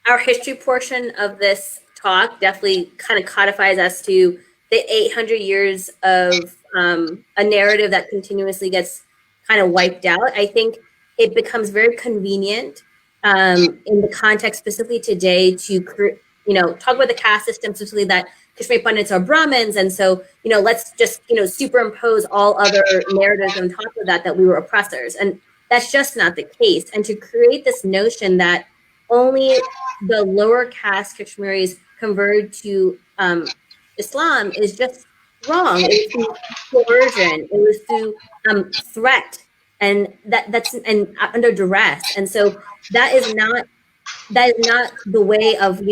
our history portion of this talk definitely kind of codifies us to the 800 years of a narrative that continuously gets kind of wiped out. I think it becomes very convenient in the context specifically today to, talk about the caste system, specifically that Kashmiri Pandits are Brahmins, and so, let's just, superimpose all other narratives on top of that we were oppressors. And that's just not the case. And to create this notion that only the lower caste Kashmiris converted to Islam is just wrong. It was through coercion. It was through threat, and that's under duress. And so that is not the way of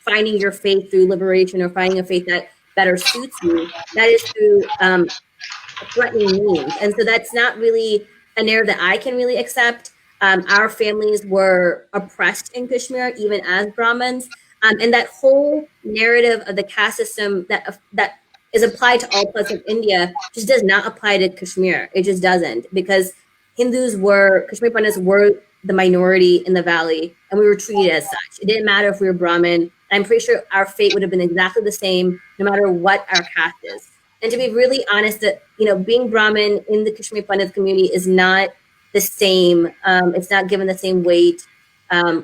finding your faith through liberation or finding a faith that better suits you. That is through threatening means. And so that's not really a narrative that I can really accept. Our families were oppressed in Kashmir, even as Brahmins. And that whole narrative of the caste system that is applied to all parts of India just does not apply to Kashmir. It just doesn't, because Kashmiri Pandits were the minority in the valley, and we were treated as such. It didn't matter if we were Brahmin. I'm pretty sure our fate would have been exactly the same, no matter what our caste is. And to be really honest, that being Brahmin in the Kashmiri Pandit community is not the same. It's not given the same weight.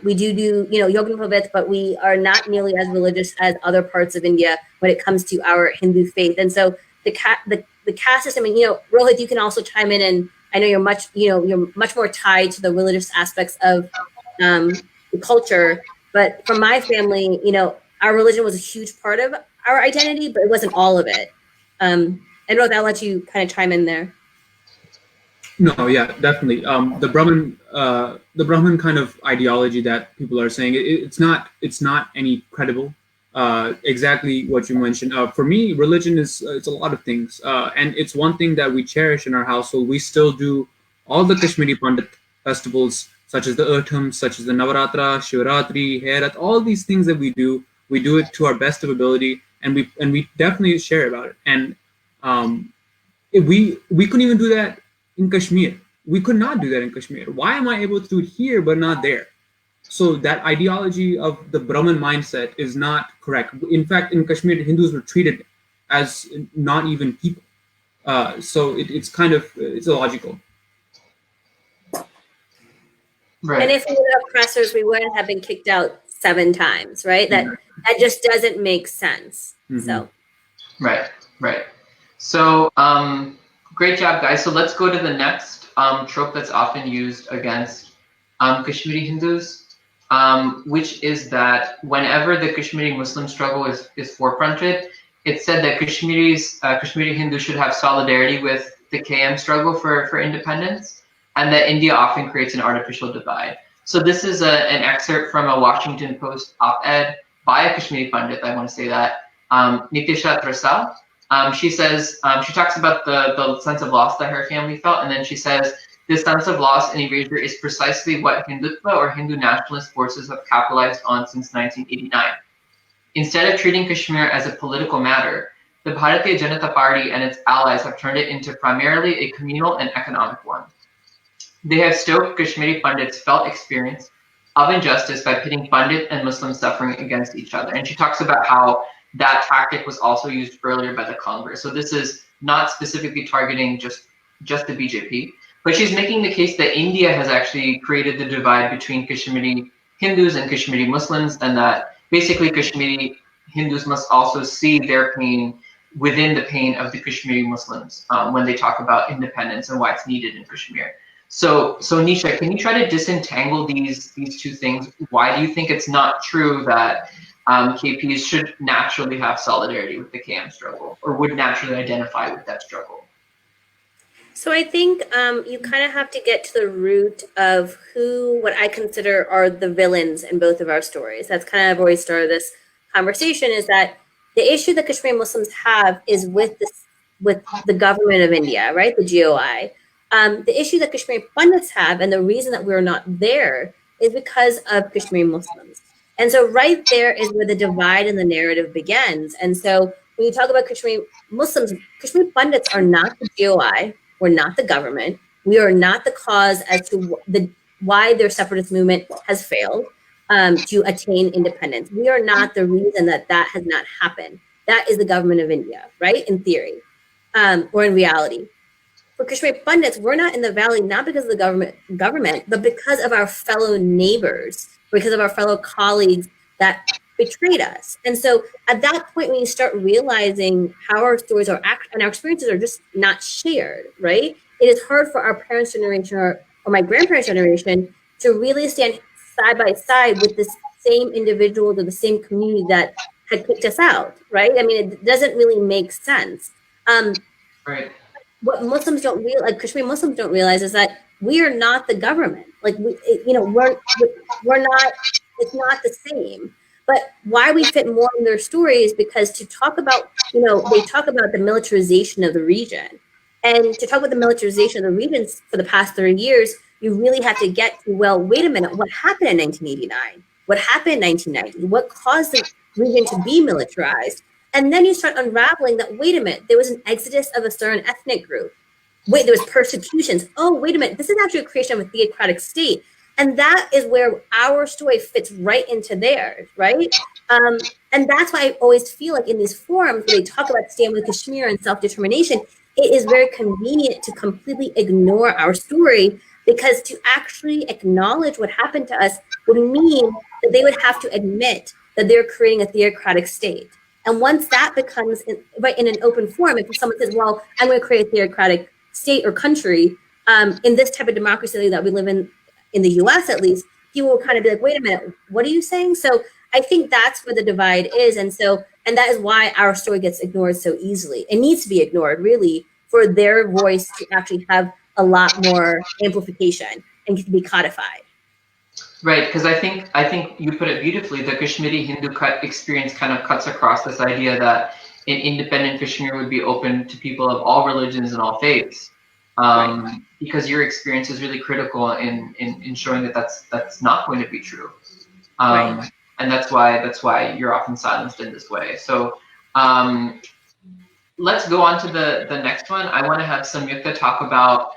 We do Yoga and Pavit, but we are not nearly as religious as other parts of India when it comes to our Hindu faith. And so the caste system, and Rohit, you can also chime in, and I know you're much more tied to the religious aspects of the culture. But from my family, our religion was a huge part of our identity, but it wasn't all of it. And Rohit, I'll let you kind of chime in there. No, yeah, definitely. The Brahmin kind of ideology that people are saying, it's not any credible. Exactly what you mentioned. For me, religion is it's a lot of things, and it's one thing that we cherish in our household. We still do all the Kashmiri Pandit festivals, such as the Urtam, such as the Navaratra, Shivaratri, Herat, all these things that we do it to our best of ability, and we definitely share about it. And we couldn't even do that in Kashmir. We could not do that in Kashmir. Why am I able to do it here but not there? So that ideology of the Brahmin mindset is not correct. In fact, in Kashmir, Hindus were treated as not even people. So it's illogical. Right. And if we were oppressors, we wouldn't have been kicked out 7 times, right? That just doesn't make sense. Mm-hmm. So. Right. So great job, guys. So let's go to the next trope that's often used against Kashmiri Hindus. Which is that whenever the Kashmiri Muslim struggle is forefronted, it's said that Kashmiri Hindus should have solidarity with the KM struggle for independence, and that India often creates an artificial divide. So this is an excerpt from a Washington Post op-ed by a Kashmiri Pandit, I want to say that, Nitisha Trasal. She says, she talks about the sense of loss that her family felt, and then she says, this sense of loss and erasure is precisely what Hindutva or Hindu nationalist forces have capitalized on since 1989. Instead of treating Kashmir as a political matter, the Bharatiya Janata Party and its allies have turned it into primarily a communal and economic one. They have stoked Kashmiri Pandits' felt experience of injustice by pitting Pandit and Muslim suffering against each other. And she talks about how that tactic was also used earlier by the Congress. So this is not specifically targeting just the BJP. But she's making the case that India has actually created the divide between Kashmiri Hindus and Kashmiri Muslims, and that basically Kashmiri Hindus must also see their pain within the pain of the Kashmiri Muslims when they talk about independence and why it's needed in Kashmir. So Nisha, can you try to disentangle these two things? Why do you think it's not true that KPs should naturally have solidarity with the KM struggle, or would naturally identify with that struggle? So I think you kind of have to get to the root of what I consider are the villains in both of our stories. That's kind of where we started this conversation, is that the issue that Kashmiri Muslims have is with the government of India, right? The GOI. The issue that Kashmiri Pandits have, and the reason that we're not there, is because of Kashmiri Muslims. And so right there is where the divide in the narrative begins. And so when you talk about Kashmiri Muslims, Kashmiri Pandits are not the GOI. We're not the government. We are not the cause as to why their separatist movement has failed to attain independence. We are not the reason that has not happened. That is the government of India, right? In theory, or in reality. For Kashmiri Pandits, we're not in the valley, not because of the government, but because of our fellow neighbors, because of our fellow colleagues that betrayed us. And so at that point, when you start realizing how our stories are and our experiences are just not shared, right? It is hard for our parents' generation or my grandparents' generation to really stand side by side with this same individuals or the same community that had kicked us out, right? I mean, it doesn't really make sense. Right. What Muslims don't realize, like Kashmiri Muslims don't realize, is that we are not the government. Like we're not. It's not the same. But why we fit more in their stories, because to talk about, they talk about the militarization of the region, and to talk about the militarization of the regions for the past 30 years, you really have to get to, well, wait a minute, what happened in 1989? What happened in 1990? What caused the region to be militarized? And then you start unraveling that, wait a minute, there was an exodus of a certain ethnic group. Wait, there was persecutions. Oh, wait a minute, this is actually a creation of a theocratic state. And that is where our story fits right into theirs, right? And that's why I always feel like in these forums where they talk about stand with Kashmir and self-determination, it is very convenient to completely ignore our story, because to actually acknowledge what happened to us would mean that they would have to admit that they're creating a theocratic state. And once that becomes in an open forum, if someone says, well, I'm going to create a theocratic state or country in this type of democracy that we live in the US at least, people will kind of be like, wait a minute, what are you saying? So I think that's where the divide is. And that is why our story gets ignored so easily. It needs to be ignored, really, for their voice to actually have a lot more amplification and to be codified. Right, because I think you put it beautifully. The Kashmiri Hindu experience kind of cuts across this idea that an independent Kashmir would be open to people of all religions and all faiths, Right. because your experience is really critical in showing that that's not going to be true, Right. and that's why you're often silenced in this way. So let's go on to the next one. I want to have Samyukta talk about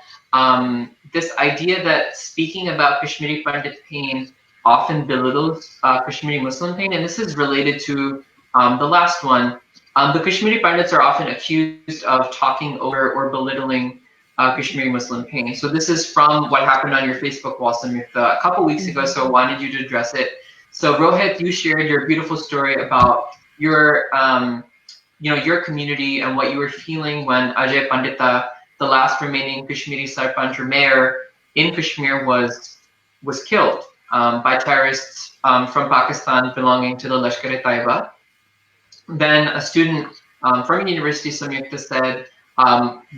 this idea that speaking about Kashmiri Pandit pain often belittles Kashmiri Muslim pain, and this is related to the last one. The Kashmiri Pandits are often accused of talking over or belittling Kashmiri Muslim pain. So this is from what happened on your Facebook wall, Samyukta, a couple weeks ago, so I wanted you to address it. So Rohit, you shared your beautiful story about your your community and what you were feeling when Ajay Pandita, the last remaining Kashmiri Sarpanch or mayor in Kashmir, was killed by terrorists from Pakistan belonging to the Lashkar-e-Taiba. Then a student from University Samyukta said,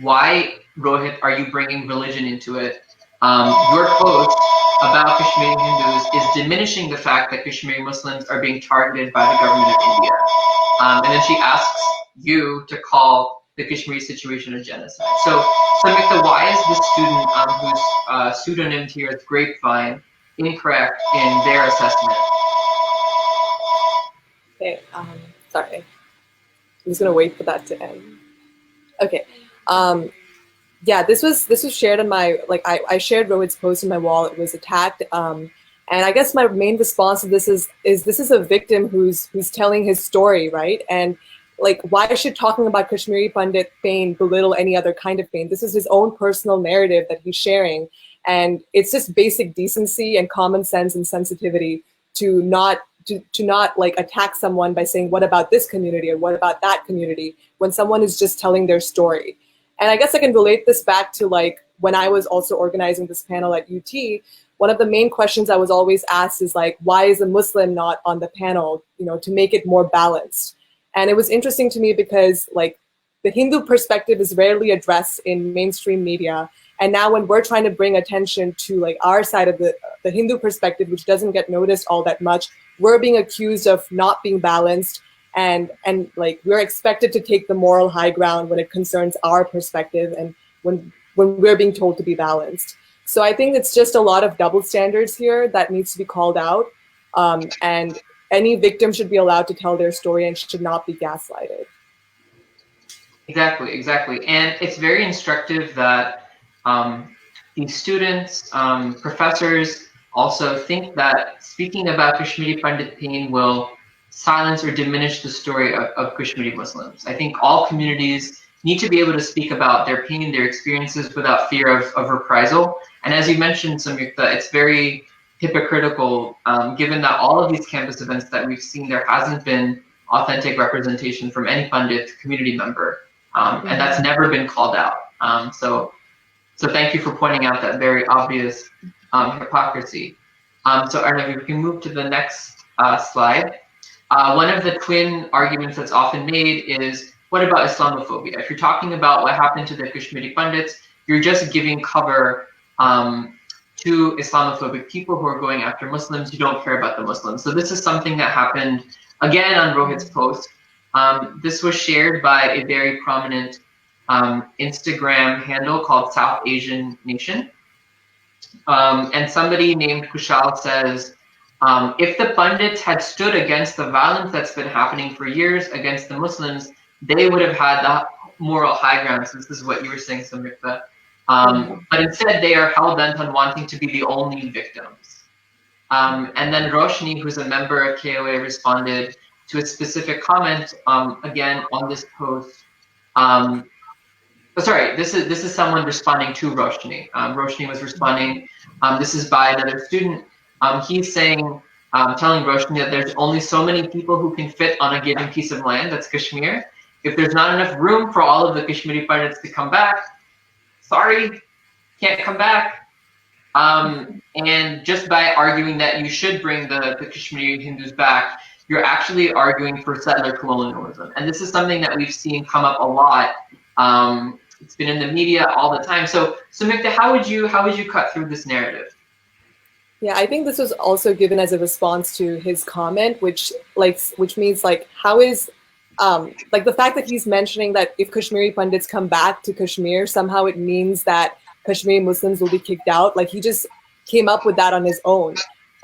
why, Rohit, are you bringing religion into it? Your post about Kashmiri Hindus is diminishing the fact that Kashmiri Muslims are being targeted by the government of India. And then she asks you to call the Kashmiri situation a genocide. So, Samyukta, why is this student whose pseudonym here is Grapevine incorrect in their assessment? Okay, sorry. I'm just gonna wait for that to end. Okay. Yeah, this was shared on my, I shared Rohit's post in my wall. It was attacked. And I guess my main response to this is this is a victim who's telling his story, right? And why should talking about Kashmiri Pandit pain belittle any other kind of pain? This is his own personal narrative that he's sharing. And it's just basic decency and common sense and sensitivity to not attack someone by saying, what about this community or what about that community, when someone is just telling their story. And I guess I can relate this back to when I was also organizing this panel at UT. One of the main questions I was always asked is why is a Muslim not on the panel, to make it more balanced? And it was interesting to me because the Hindu perspective is rarely addressed in mainstream media. And now when we're trying to bring attention to our side of the Hindu perspective, which doesn't get noticed all that much, we're being accused of not being balanced. And we're expected to take the moral high ground when it concerns our perspective and when we're being told to be balanced. So I think it's just a lot of double standards here that needs to be called out. And any victim should be allowed to tell their story and should not be gaslighted. Exactly. And it's very instructive that these students, professors also think that speaking about Kashmiri Pandit pain will silence or diminish the story of Kashmiri Muslims. I think all communities need to be able to speak about their pain, their experiences without fear of reprisal. And as you mentioned, Samyukta, it's very hypocritical, given that all of these campus events that we've seen, there hasn't been authentic representation from any pundit community member, and that's never been called out. So thank you for pointing out that very obvious hypocrisy. So Arnav, we can move to the next slide. One of the twin arguments that's often made is, what about Islamophobia? If you're talking about what happened to the Kashmiri pundits, you're just giving cover to Islamophobic people who are going after Muslims. You don't care about the Muslims. So this is something that happened again on Rohit's post. This was shared by a very prominent Instagram handle called South Asian Nation. And somebody named Kushal says, if the pundits had stood against the violence that's been happening for years against the Muslims, they would have had the moral high ground. So this is what you were saying, Samrita. But instead, they are hell-bent on wanting to be the only victims. And then Roshni, who's a member of KOA, responded to a specific comment, again, on this post. Sorry, this is someone responding to Roshni. Roshni was responding. This is by another student. He's saying, telling Roshni that there's only so many people who can fit on a given piece of land, that's Kashmir. If there's not enough room for all of the Kashmiri pundits to come back, sorry, can't come back. And just by arguing that you should bring the Kashmiri Hindus back, you're actually arguing for settler colonialism. And this is something that we've seen come up a lot. It's been in the media all the time. So Mikta, how would you cut through this narrative? Yeah, I think this was also given as a response to his comment, which means like, how is like the fact that he's mentioning that if Kashmiri pundits come back to Kashmir, somehow it means that Kashmiri Muslims will be kicked out. Like, he just came up with that on his own.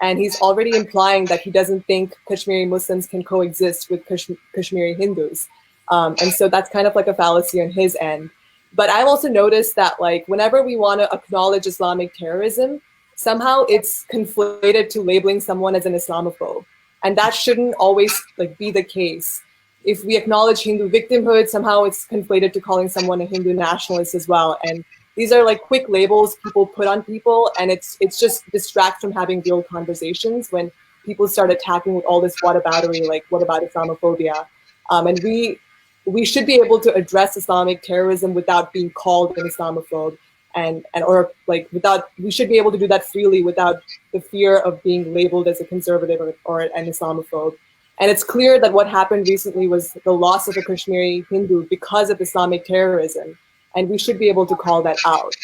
And he's already implying that he doesn't think Kashmiri Muslims can coexist with Kashmiri Hindus. And so that's kind of like a fallacy on his end. But I've also noticed that, like, whenever we want to acknowledge Islamic terrorism, somehow it's conflated to labeling someone as an Islamophobe. And that shouldn't always like be the case. If we acknowledge Hindu victimhood, somehow it's conflated to calling someone a Hindu nationalist as well. And these are like quick labels people put on people, and it's just distracts from having real conversations when people start attacking with all this whataboutery, like what about Islamophobia? And we should be able to address Islamic terrorism without being called an Islamophobe, we should be able to do that freely without the fear of being labeled as a conservative or an Islamophobe. And it's clear that what happened recently was the loss of a Kashmiri Hindu because of Islamic terrorism, and we should be able to call that out.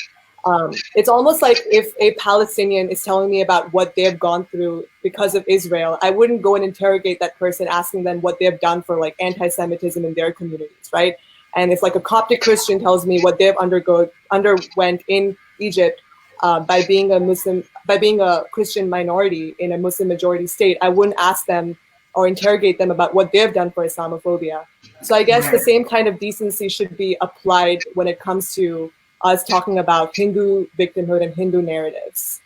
It's almost like if a Palestinian is telling me about what they've gone through because of Israel, I wouldn't go and interrogate that person asking them what they've done for like anti-Semitism in their communities, right? And if like a Coptic Christian tells me what they've underwent in Egypt by being a Christian minority in a Muslim majority state, I wouldn't ask them or interrogate them about what they've done for Islamophobia. So I guess the same kind of decency should be applied when it comes to us talking about Hindu victimhood and Hindu narratives.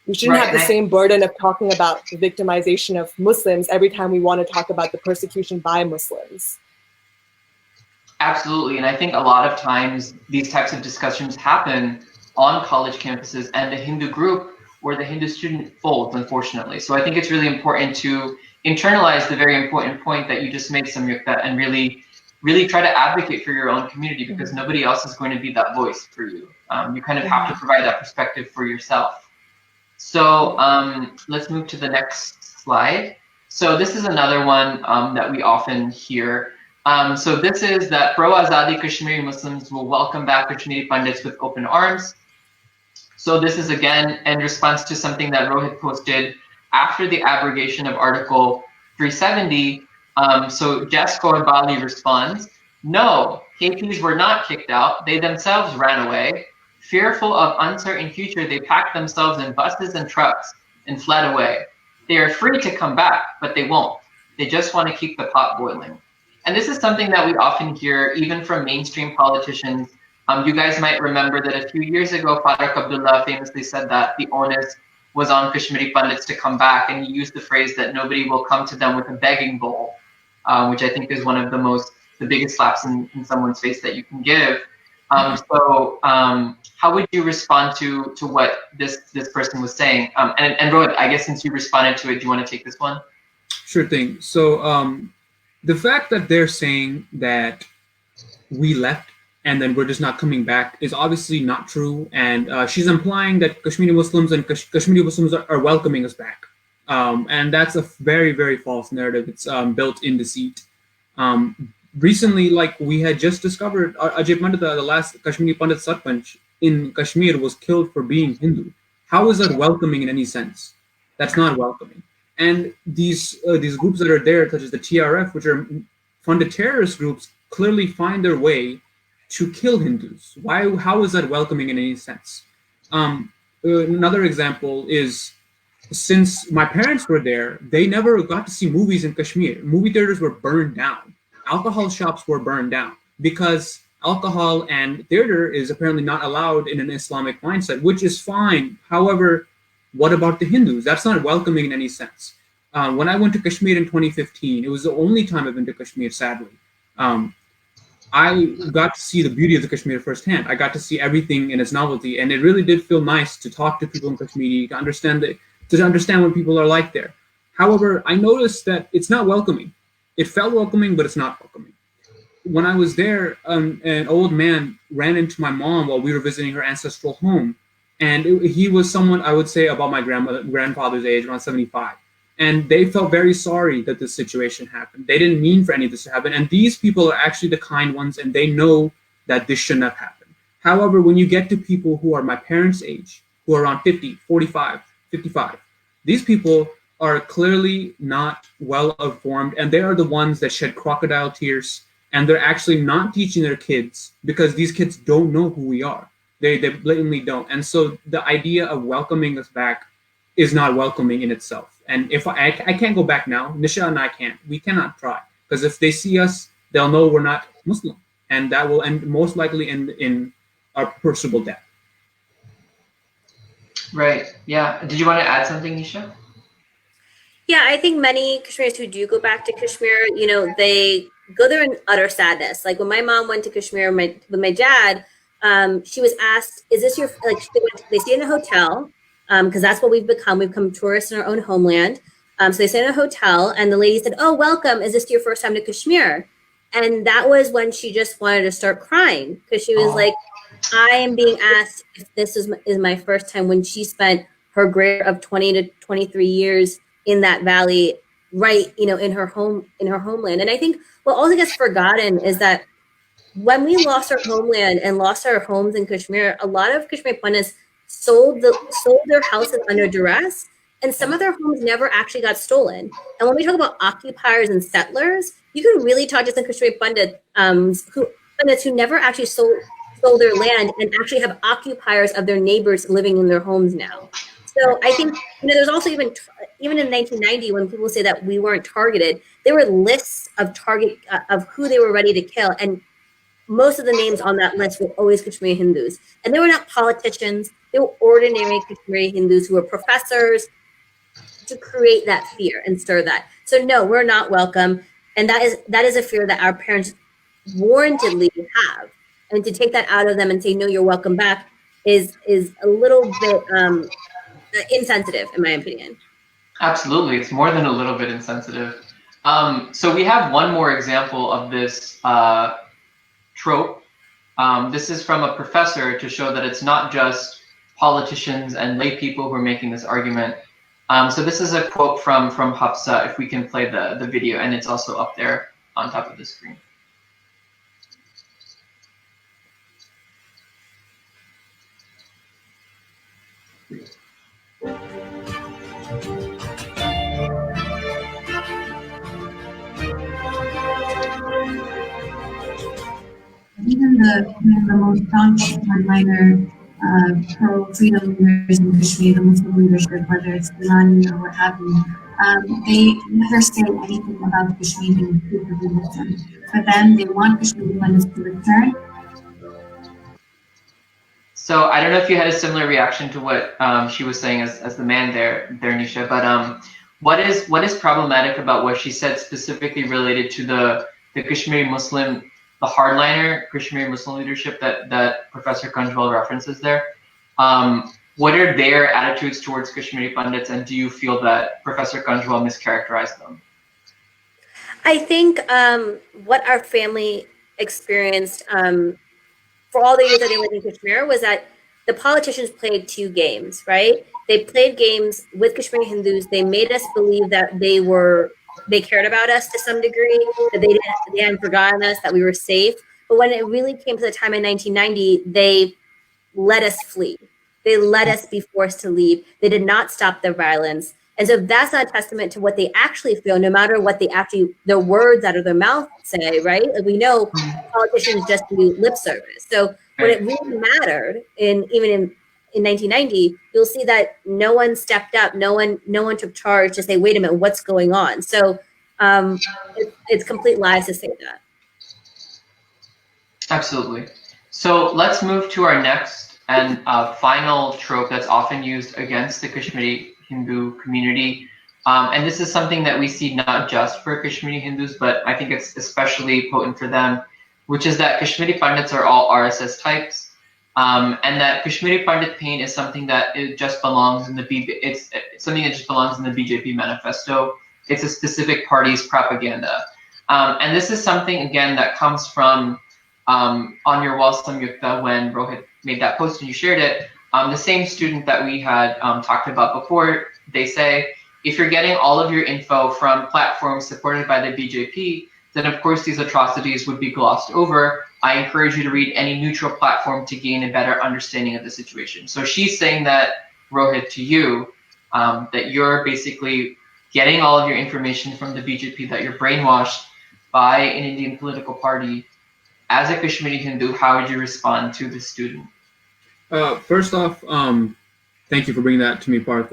We shouldn't have the same burden of talking about the victimization of Muslims every time we want to talk about the persecution by Muslims. Absolutely, and I think a lot of times these types of discussions happen on college campuses, and the Hindu group or the Hindu student folds, unfortunately. So I think it's really important to internalize the very important point that you just made, Samyukta, and really try to advocate for your own community, because nobody else is going to be that voice for you. You kind of have to provide that perspective for yourself. So let's move to the next slide. So this is another one that we often hear. So this is that pro-Azadi Kashmiri Muslims will welcome back Kashmiri pundits with open arms. So this is again in response to something that Rohit posted after the abrogation of Article 370. So Jess Bali responds, no, KPs were not kicked out. They themselves ran away. Fearful of uncertain future, they packed themselves in buses and trucks and fled away. They are free to come back, but they won't. They just want to keep the pot boiling. And this is something that we often hear even from mainstream politicians. You guys might remember that a few years ago, Farooq Abdullah famously said that the onus was on Kashmiri pundits to come back, and he used the phrase that nobody will come to them with a begging bowl, which I think is one of the biggest slaps in someone's face that you can give. How would you respond to what this person was saying? And Rohit, I guess since you responded to it, do you want to take this one? Sure thing. So the fact that they're saying that we left and then we're just not coming back is obviously not true. And she's implying that Kashmiri Muslims and Kashmiri Muslims are welcoming us back. And that's a very, very false narrative. It's built in deceit. Recently, like we had just discovered, Ajay Pandita, the last Kashmiri Pandit Sarpanch in Kashmir, was killed for being Hindu. How is that welcoming in any sense? That's not welcoming. And these groups that are there, such as the TRF, which are funded terrorist groups, clearly find their way to kill Hindus. Why? How is that welcoming in any sense? Another example is, since my parents were there, they never got to see movies in Kashmir. Movie theaters were burned down. Alcohol shops were burned down because alcohol and theater is apparently not allowed in an Islamic mindset, which is fine. However, what about the Hindus? That's not welcoming in any sense. When I went to Kashmir in 2015, it was the only time I've been to Kashmir, sadly. I got to see the beauty of the Kashmir firsthand. I got to see everything in its novelty, and it really did feel nice to talk to people in Kashmiri, to understand what people are like there. However, I noticed that it's not welcoming. It felt welcoming, but it's not welcoming. When I was there, an old man ran into my mom while we were visiting her ancestral home, and he was someone I would say about my grandfather's age, around 75. And they felt very sorry that this situation happened. They didn't mean for any of this to happen. And these people are actually the kind ones, and they know that this shouldn't have happened. However, when you get to people who are my parents' age, who are around 50, 45, 55, these people are clearly not well informed, and they are the ones that shed crocodile tears, and they're actually not teaching their kids because these kids don't know who we are. They blatantly don't. And so the idea of welcoming us back is not welcoming in itself. And if I can't go back now, Nisha and I can't. We cannot try, because if they see us, they'll know we're not Muslim, and that will most likely end in our personal death. Right. Yeah. Did you want to add something, Nisha? Yeah, I think many Kashmiris who do go back to Kashmir, they go there in utter sadness. Like when my mom went to Kashmir with my dad, she was asked, "Is this your like?" They stay in a hotel. Because that's what we've become. We've become tourists in our own homeland. So they stayed in a hotel, and the lady said, "Oh, welcome. Is this your first time to Kashmir?" And that was when she just wanted to start crying, because she was like, "I am being asked if this is my first time," when she spent her greater of 20 to 23 years in that valley, right, in her homeland. And I think what also gets forgotten is that when we lost our homeland and lost our homes in Kashmir, a lot of Kashmir Pandits sold their houses under duress, and some of their homes never actually got stolen. And when we talk about occupiers and settlers, you can really talk to some Kashmiri Pandits who never actually sold their land and actually have occupiers of their neighbors living in their homes now. So I think there's also even in 1990, when people say that we weren't targeted, there were lists of of who they were ready to kill, and most of the names on that list were always Kashmiri Hindus. And they were not politicians. They were ordinary Kashmiri Hindus who were professors, to create that fear and stir that. So no, we're not welcome. And that is a fear that our parents warrantedly have. And to take that out of them and say, "No, you're welcome back," is a little bit insensitive, in my opinion. Absolutely. It's more than a little bit insensitive. So we have one more example of this trope. This is from a professor to show that it's not just politicians and lay people who are making this argument. So this is a quote from Hafsa, if we can play the video, and it's also up there on top of the screen. Even the most staunch hardliner pro-freedom leaders in Kashmir, the Muslim leadership, whether it's Gilani or what have you, they never say anything about Kashmir being exclusively Muslim. For them, they want Kashmir independence to return. So I don't know if you had a similar reaction to what she was saying as the man there, Nisha, but what is problematic about what she said specifically related to the Kashmiri Muslim the hardliner Kashmiri Muslim leadership that Professor Kanjwal references there. What are their attitudes towards Kashmiri Pandits, and do you feel that Professor Kanjwal mischaracterized them? I think what our family experienced for all the years that they lived in Kashmir was that the politicians played two games, right? They played games with Kashmiri Hindus. They made us believe that they cared about us to some degree, that they hadn't forgotten us, that we were safe. But when it really came to the time in 1990, they let us flee. They let us be forced to leave. They did not stop the violence. And so that's not a testament to what they actually feel, no matter what the words out of their mouth say, right? Like we know politicians just do lip service. So when it really mattered, even in 1990, you'll see that no one stepped up, no one took charge to say, wait a minute, what's going on? So it's complete lies to say that. Absolutely. So let's move to our next and final trope that's often used against the Kashmiri Hindu community. And this is something that we see not just for Kashmiri Hindus, but I think it's especially potent for them, which is that Kashmiri Pandits are all RSS types. And that Kashmiri Pandit pain is something that it just belongs in it's something that just belongs in the BJP manifesto. It's a specific party's propaganda. And this is something, again, that comes from on your wall, Samyukta, when Rohit made that post and you shared it, the same student that we had talked about before, they say, if you're getting all of your info from platforms supported by the BJP, then of course these atrocities would be glossed over. I encourage you to read any neutral platform to gain a better understanding of the situation. So she's saying that, Rohit, to you, that you're basically getting all of your information from the BJP, that you're brainwashed by an Indian political party. As a Kashmiri Hindu, how would you respond to this student? First off, thank you for bringing that to me, Parth.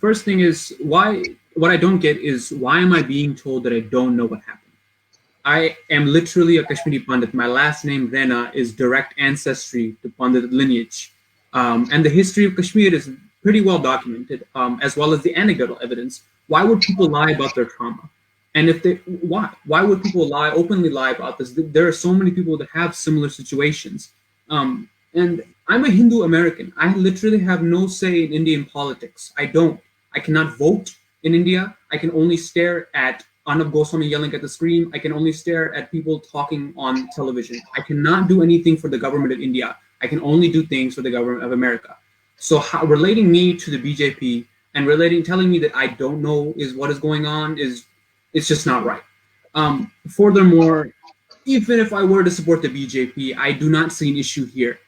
First thing is, what I don't get is, why am I being told that I don't know what happened? I am literally a Kashmiri Pandit. My last name, Rena, is direct ancestry to Pandit lineage. And the history of Kashmir is pretty well documented, as well as the anecdotal evidence. Why would people lie about their trauma? And why would people openly lie about this? There are so many people that have similar situations. And I'm a Hindu American. I literally have no say in Indian politics. I cannot vote in India. I can only stare at Arnab Goswami yelling at the screen. I can only stare at people talking on television. I cannot do anything for the government of India. I can only do things for the government of America. So relating me to the BJP and telling me that I don't know what is going on it's just not right. Furthermore, even if I were to support the BJP, I do not see an issue here.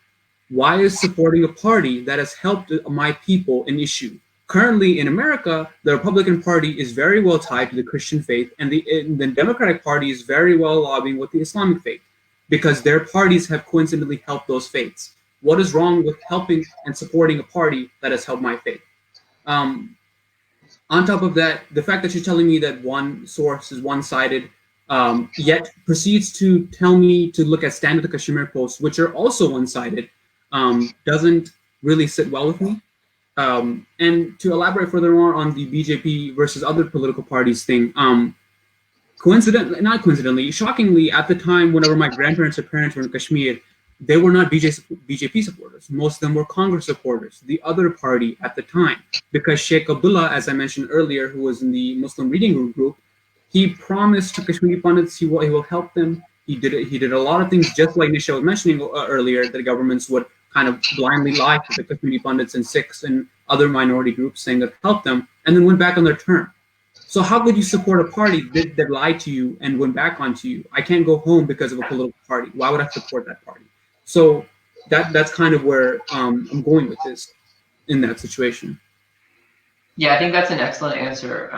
Why is supporting a party that has helped my people an issue? Currently in America, the Republican Party is very well tied to the Christian faith, and the Democratic Party is very well lobbying with the Islamic faith, because their parties have coincidentally helped those faiths. What is wrong with helping and supporting a party that has helped my faith? On top of that, the fact that you're telling me that one source is one-sided, yet proceeds to tell me to look at Stand with the Kashmir posts, which are also one-sided, doesn't really sit well with me. And to elaborate furthermore on the BJP versus other political parties thing, not coincidentally, shockingly, at the time, whenever my grandparents or parents were in Kashmir, they were not BJP supporters. Most of them were Congress supporters, the other party at the time. Because Sheikh Abdullah, as I mentioned earlier, who was in the Muslim Reading Group, he promised to Kashmiri Pandits he will help them. He did a lot of things, just like Nisha was mentioning earlier, that governments would kind of blindly lie to the Kashmiri Pandits and Sikhs and other minority groups saying that help them, and then went back on their term. So how could you support a party that lied to you and went back onto you? I can't go home because of a political party. Why would I support that party? So that's kind of where I'm going with this in that situation. Yeah, I think that's an excellent answer.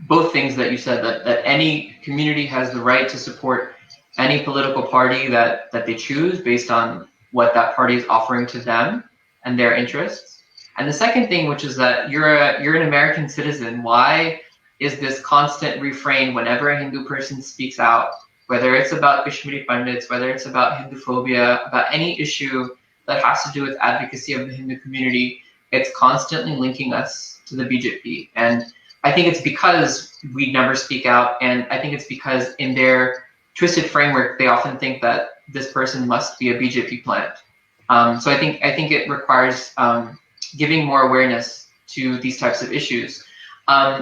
Both things that you said, that any community has the right to support any political party that they choose based on what that party is offering to them and their interests. And the second thing, which is that you're an American citizen. Why is this constant refrain whenever a Hindu person speaks out, whether it's about Kashmiri Pandits, whether it's about Hinduphobia, about any issue that has to do with advocacy of the Hindu community, it's constantly linking us to the BJP. And I think it's because we never speak out, and I think it's because in their twisted framework, they often think that this person must be a BJP plant. So I think it requires giving more awareness to these types of issues.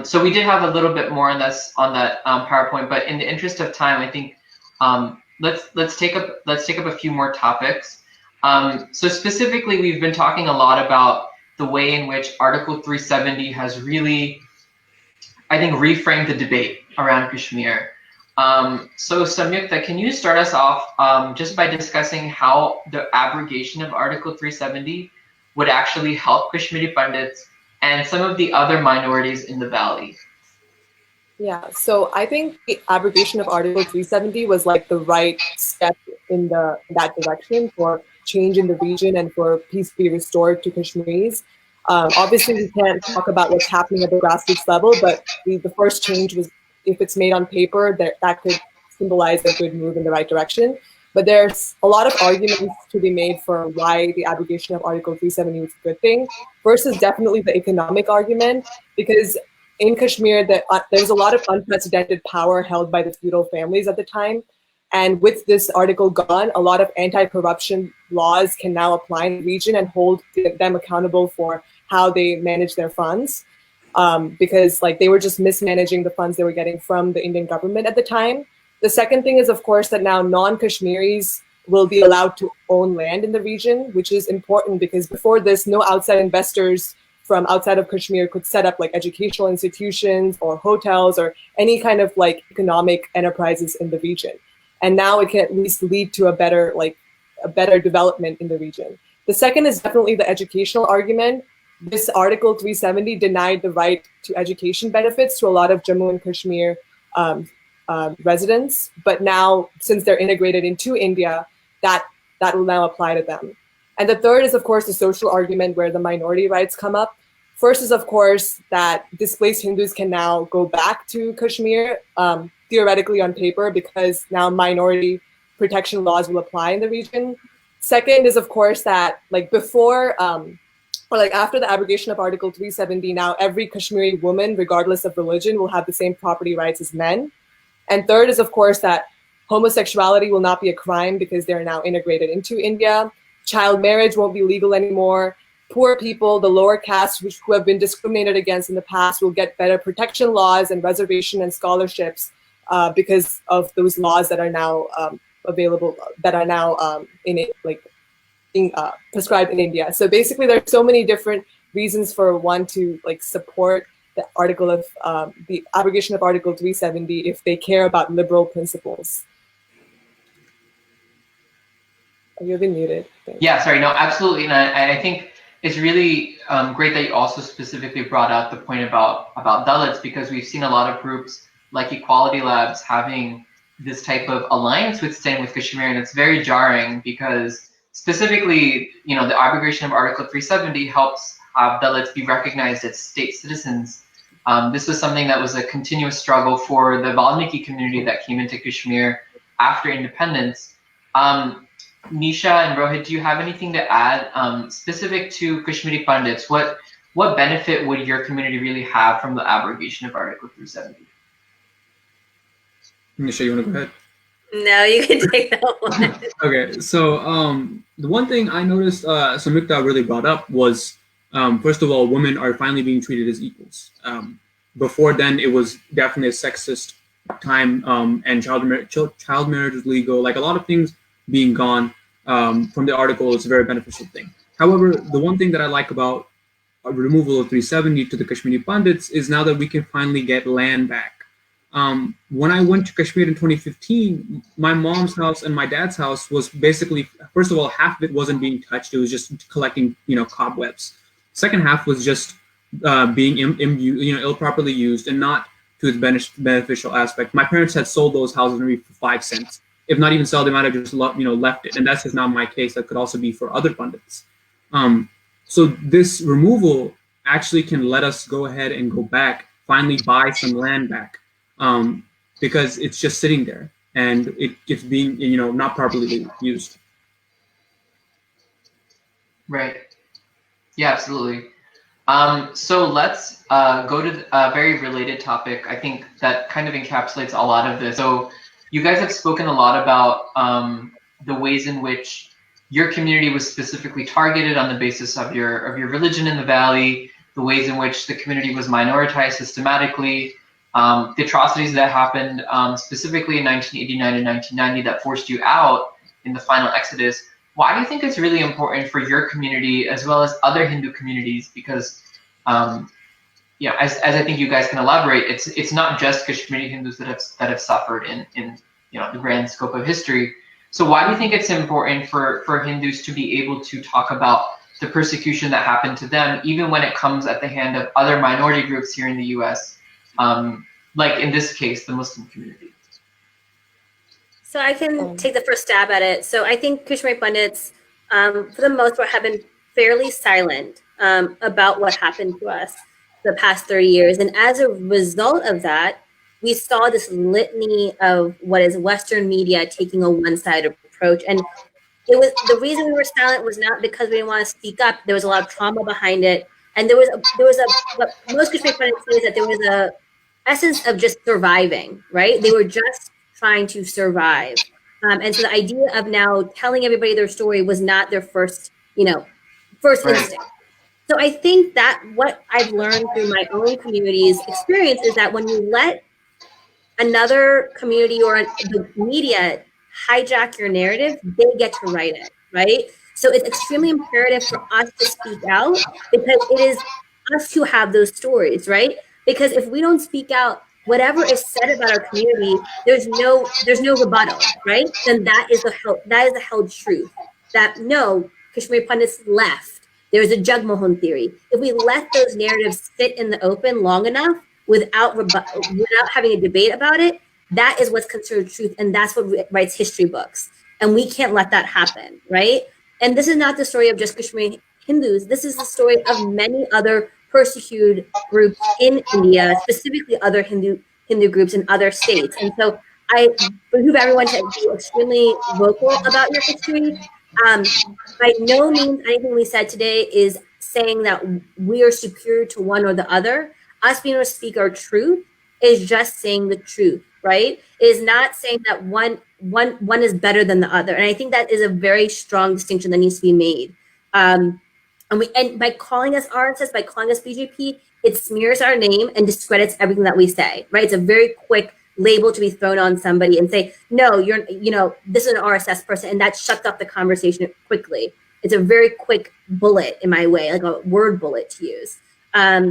So we did have a little bit more on that PowerPoint, but in the interest of time, I think let's take up a few more topics. So specifically, we've been talking a lot about the way in which Article 370 has really, I think, reframed the debate around Kashmir. So Samyukta, can you start us off just by discussing how the abrogation of Article 370 would actually help Kashmiri Pandits and some of the other minorities in the valley? Yeah, so I think the abrogation of Article 370 was like the right step in that direction for change in the region and for peace to be restored to Kashmiris. Obviously, we can't talk about what's happening at the grassroots level, but the first change was, if it's made on paper, that could symbolize a good move in the right direction. But there's a lot of arguments to be made for why the abrogation of Article 370 was a good thing. First is definitely the economic argument, because in Kashmir, there was a lot of unprecedented power held by the feudal families at the time. And with this article gone, a lot of anti-corruption laws can now apply in the region and hold them accountable for how they manage their funds. Because like they were just mismanaging the funds they were getting from the Indian government at the time. The second thing is, of course, that now non-Kashmiris will be allowed to own land in the region, which is important because before this, no outside investors from outside of Kashmir could set up like educational institutions or hotels or any kind of like economic enterprises in the region. And now it can at least lead to a better development in the region. The second is definitely the educational argument. This Article 370 denied the right to education benefits to a lot of Jammu and Kashmir residents, but now since they're integrated into India, that will now apply to them. And the third is, of course, the social argument where the minority rights come up. First is, of course, that displaced Hindus can now go back to Kashmir, theoretically on paper, because now minority protection laws will apply in the region. Second is, of course, that like before, or like after the abrogation of Article 370, now every Kashmiri woman, regardless of religion, will have the same property rights as men. And third is, of course, that homosexuality will not be a crime because they're now integrated into India. Child marriage won't be legal anymore. Poor people, the lower castes who have been discriminated against in the past will get better protection laws and reservation and scholarships because of those laws that are now available, that are now prescribed in India. So basically, there's so many different reasons for one to like support the article of the abrogation of Article 370 if they care about liberal principles. You've been muted. Yeah, sorry, no, absolutely. And I think it's really great that you also specifically brought out the point about Dalits, because we've seen a lot of groups like Equality Labs having this type of alliance with Stand with Kashmir, and it's very jarring because specifically, the abrogation of Article 370 helps have Dalits be recognized as state citizens. This was something that was a continuous struggle for the Valmiki community that came into Kashmir after independence. Nisha and Rohit, do you have anything to add specific to Kashmiri Pandits? What benefit would your community really have from the abrogation of Article 370? Nisha, you want to go ahead? No, you can take that one. Okay, so the one thing I noticed Samyukta really brought up was, first of all, women are finally being treated as equals. Before then, it was definitely a sexist time, and child marriage was legal. Like a lot of things being gone from the article is a very beneficial thing. However, the one thing that I like about removal of 370 to the Kashmiri Pandits is now that we can finally get land back. When I went to Kashmir in 2015, my mom's house and my dad's house was basically, first of all, half of it wasn't being touched. It was just collecting, cobwebs. Second half was just being improperly used and not to its beneficial aspect. My parents had sold those houses maybe for 5 cents. If not even sell, they might have just left it. And that's just not my case. That could also be for other pundits. So this removal actually can let us go ahead and go back, finally buy some land back. Because it's just sitting there and it's being, not properly used. Right. Yeah, absolutely. So let's go to a very related topic. I think that kind of encapsulates a lot of this. So you guys have spoken a lot about the ways in which your community was specifically targeted on the basis of your religion in the valley, the ways in which the community was minoritized systematically, the atrocities that happened specifically in 1989 and 1990 that forced you out in the final exodus. Why do you think it's really important for your community as well as other Hindu communities? Because as I think you guys can elaborate, it's not just Kashmiri Hindus that have suffered in the grand scope of history. So why do you think it's important for Hindus to be able to talk about the persecution that happened to them, even when it comes at the hand of other minority groups here in the U.S., like in this case, the Muslim community? So I can take the first stab at it. So I think Kashmiri Pandits, for the most part, have been fairly silent about what happened to us the past 30 years. And as a result of that, we saw this litany of what is Western media taking a one-sided approach. And it was the reason we were silent was not because we didn't want to speak up. There was a lot of trauma behind it. And there was what most Kashmiri Pandits say is that there was a essence of just surviving, right? They were just trying to survive. And so the idea of now telling everybody their story was not their first instinct. So I think that what I've learned through my own community's experience is that when you let another community or the media hijack your narrative, they get to write it, right? So it's extremely imperative for us to speak out because it is us who have those stories, right? Because if we don't speak out, whatever is said about our community, there's no rebuttal, right? Then that is the held truth. That no, Kashmiri Pandits left. There's a Jagmohan theory. If we let those narratives sit in the open long enough without having a debate about it, that is what's considered truth, and that's what writes history books. And we can't let that happen, right? And this is not the story of just Kashmiri Hindus. This is the story of many other persecuted groups in India, specifically other Hindu groups in other states. And so I behoove everyone to be extremely vocal about your history. By no means anything we said today is saying that we are superior to one or the other. Us being able to speak our truth is just saying the truth, right? It is not saying that one is better than the other. And I think that is a very strong distinction that needs to be made. And by calling us RSS, by calling us BJP, it smears our name and discredits everything that we say, right? It's a very quick label to be thrown on somebody and say, no, this is an RSS person, and that shuts up the conversation quickly. It's a very quick bullet in my way, like a word bullet to use.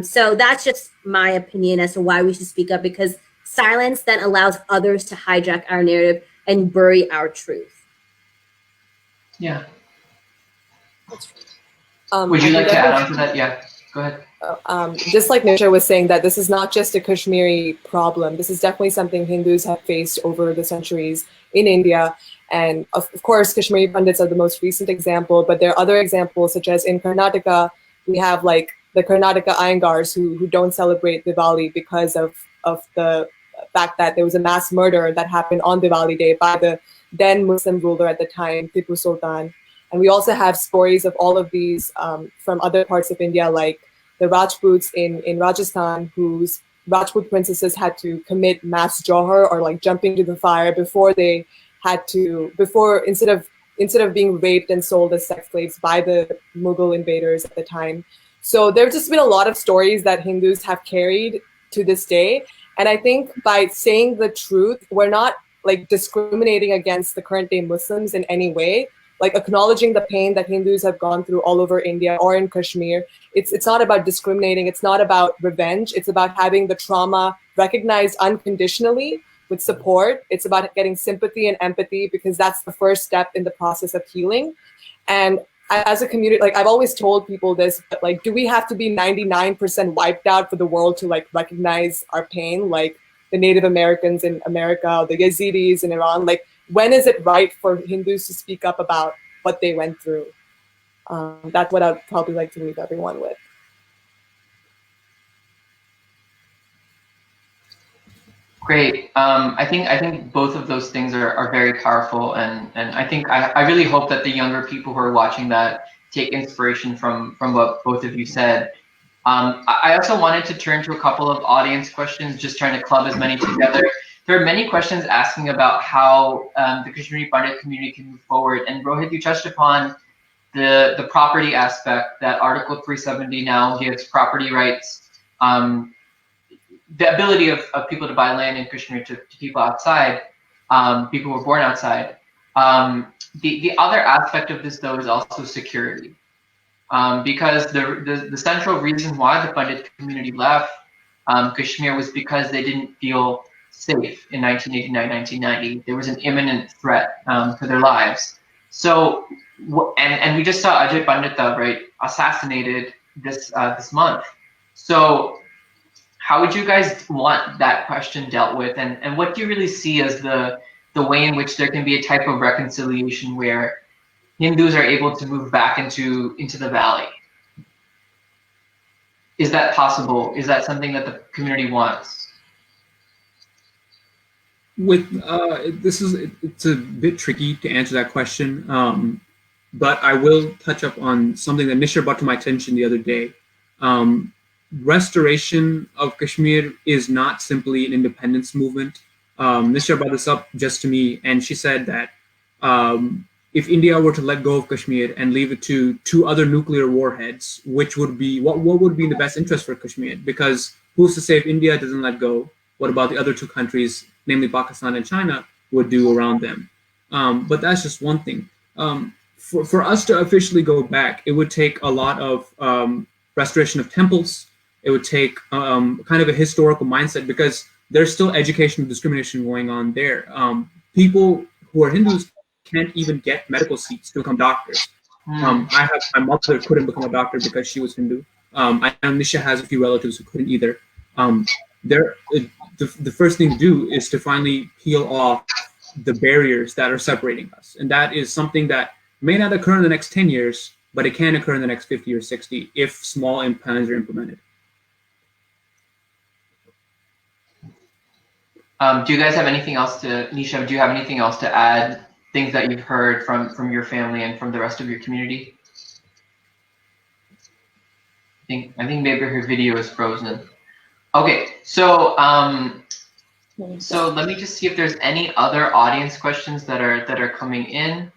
So that's just my opinion as to why we should speak up, because silence then allows others to hijack our narrative and bury our truth. Yeah. Would you like to add on to that? Yeah, go ahead. Just like Nisha was saying, that this is not just a Kashmiri problem. This is definitely something Hindus have faced over the centuries in India. And of course, Kashmiri Pandits are the most recent example, but there are other examples, such as in Karnataka, we have like the Karnataka Iyengars who don't celebrate Diwali because of the fact that there was a mass murder that happened on Diwali Day by the then Muslim ruler at the time, Tipu Sultan. And we also have stories of all of these from other parts of India, like the Rajputs in Rajasthan, whose Rajput princesses had to commit mass johar, or like jump into the fire instead of being raped and sold as sex slaves by the Mughal invaders at the time. So there's just been a lot of stories that Hindus have carried to this day. And I think by saying the truth, we're not like discriminating against the current day Muslims in any way. Like acknowledging the pain that Hindus have gone through all over India or in Kashmir. It's not about discriminating. It's not about revenge. It's about having the trauma recognized unconditionally with support. It's about getting sympathy and empathy, because that's the first step in the process of healing. And as a community, like I've always told people this, but like, do we have to be 99% wiped out for the world to like recognize our pain? Like the Native Americans in America, the Yazidis in Iran, like, when is it right for Hindus to speak up about what they went through? That's what I'd probably like to leave everyone with. Great. I think both of those things are very powerful, and I think I really hope that the younger people who are watching that take inspiration from what both of you said. I also wanted to turn to a couple of audience questions, just trying to club as many together. there are many questions asking about how the Kashmiri Pandit community can move forward. And Rohit, you touched upon the property aspect, that Article 370 now gives property rights, the ability of people to buy land in Kashmir to people outside, people who were born outside. The other aspect of this, though, is also security. Because the central reason why the Pandit community left Kashmir was because they didn't feel safe in 1989, 1990. There was an imminent threat to their lives. So, and we just saw Ajay Pandita, right, assassinated this month. So, how would you guys want that question dealt with, and what do you really see as the way in which there can be a type of reconciliation where Hindus are able to move back into the valley? Is that possible? Is that something that the community wants? It's a bit tricky to answer that question, but I will touch up on something that Nisha brought to my attention the other day. Restoration of Kashmir is not simply an independence movement. Nisha brought this up just to me, and she said that if India were to let go of Kashmir and leave it to two other nuclear warheads, which would be what would be in the best interest for Kashmir? Because who's to say if India doesn't let go, what about the other two countries, namely Pakistan and China, would do around them? But that's just one thing. For us to officially go back, it would take a lot of restoration of temples. It would take kind of a historical mindset, because there's still educational discrimination going on there. People who are Hindus can't even get medical seats to become doctors. I have my mother couldn't become a doctor because she was Hindu. I know Nisha has a few relatives who couldn't either. The first thing to do is to finally peel off the barriers that are separating us, and that is something that may not occur in the next 10 years, but it can occur in the next 50 or 60 if small plans are implemented. Do you guys have anything else to, Nisha, do you have anything else to add, things that you've heard from your family and from the rest of your community? I think maybe her video is frozen. Okay, so so let me just see if there's any other audience questions that are coming in.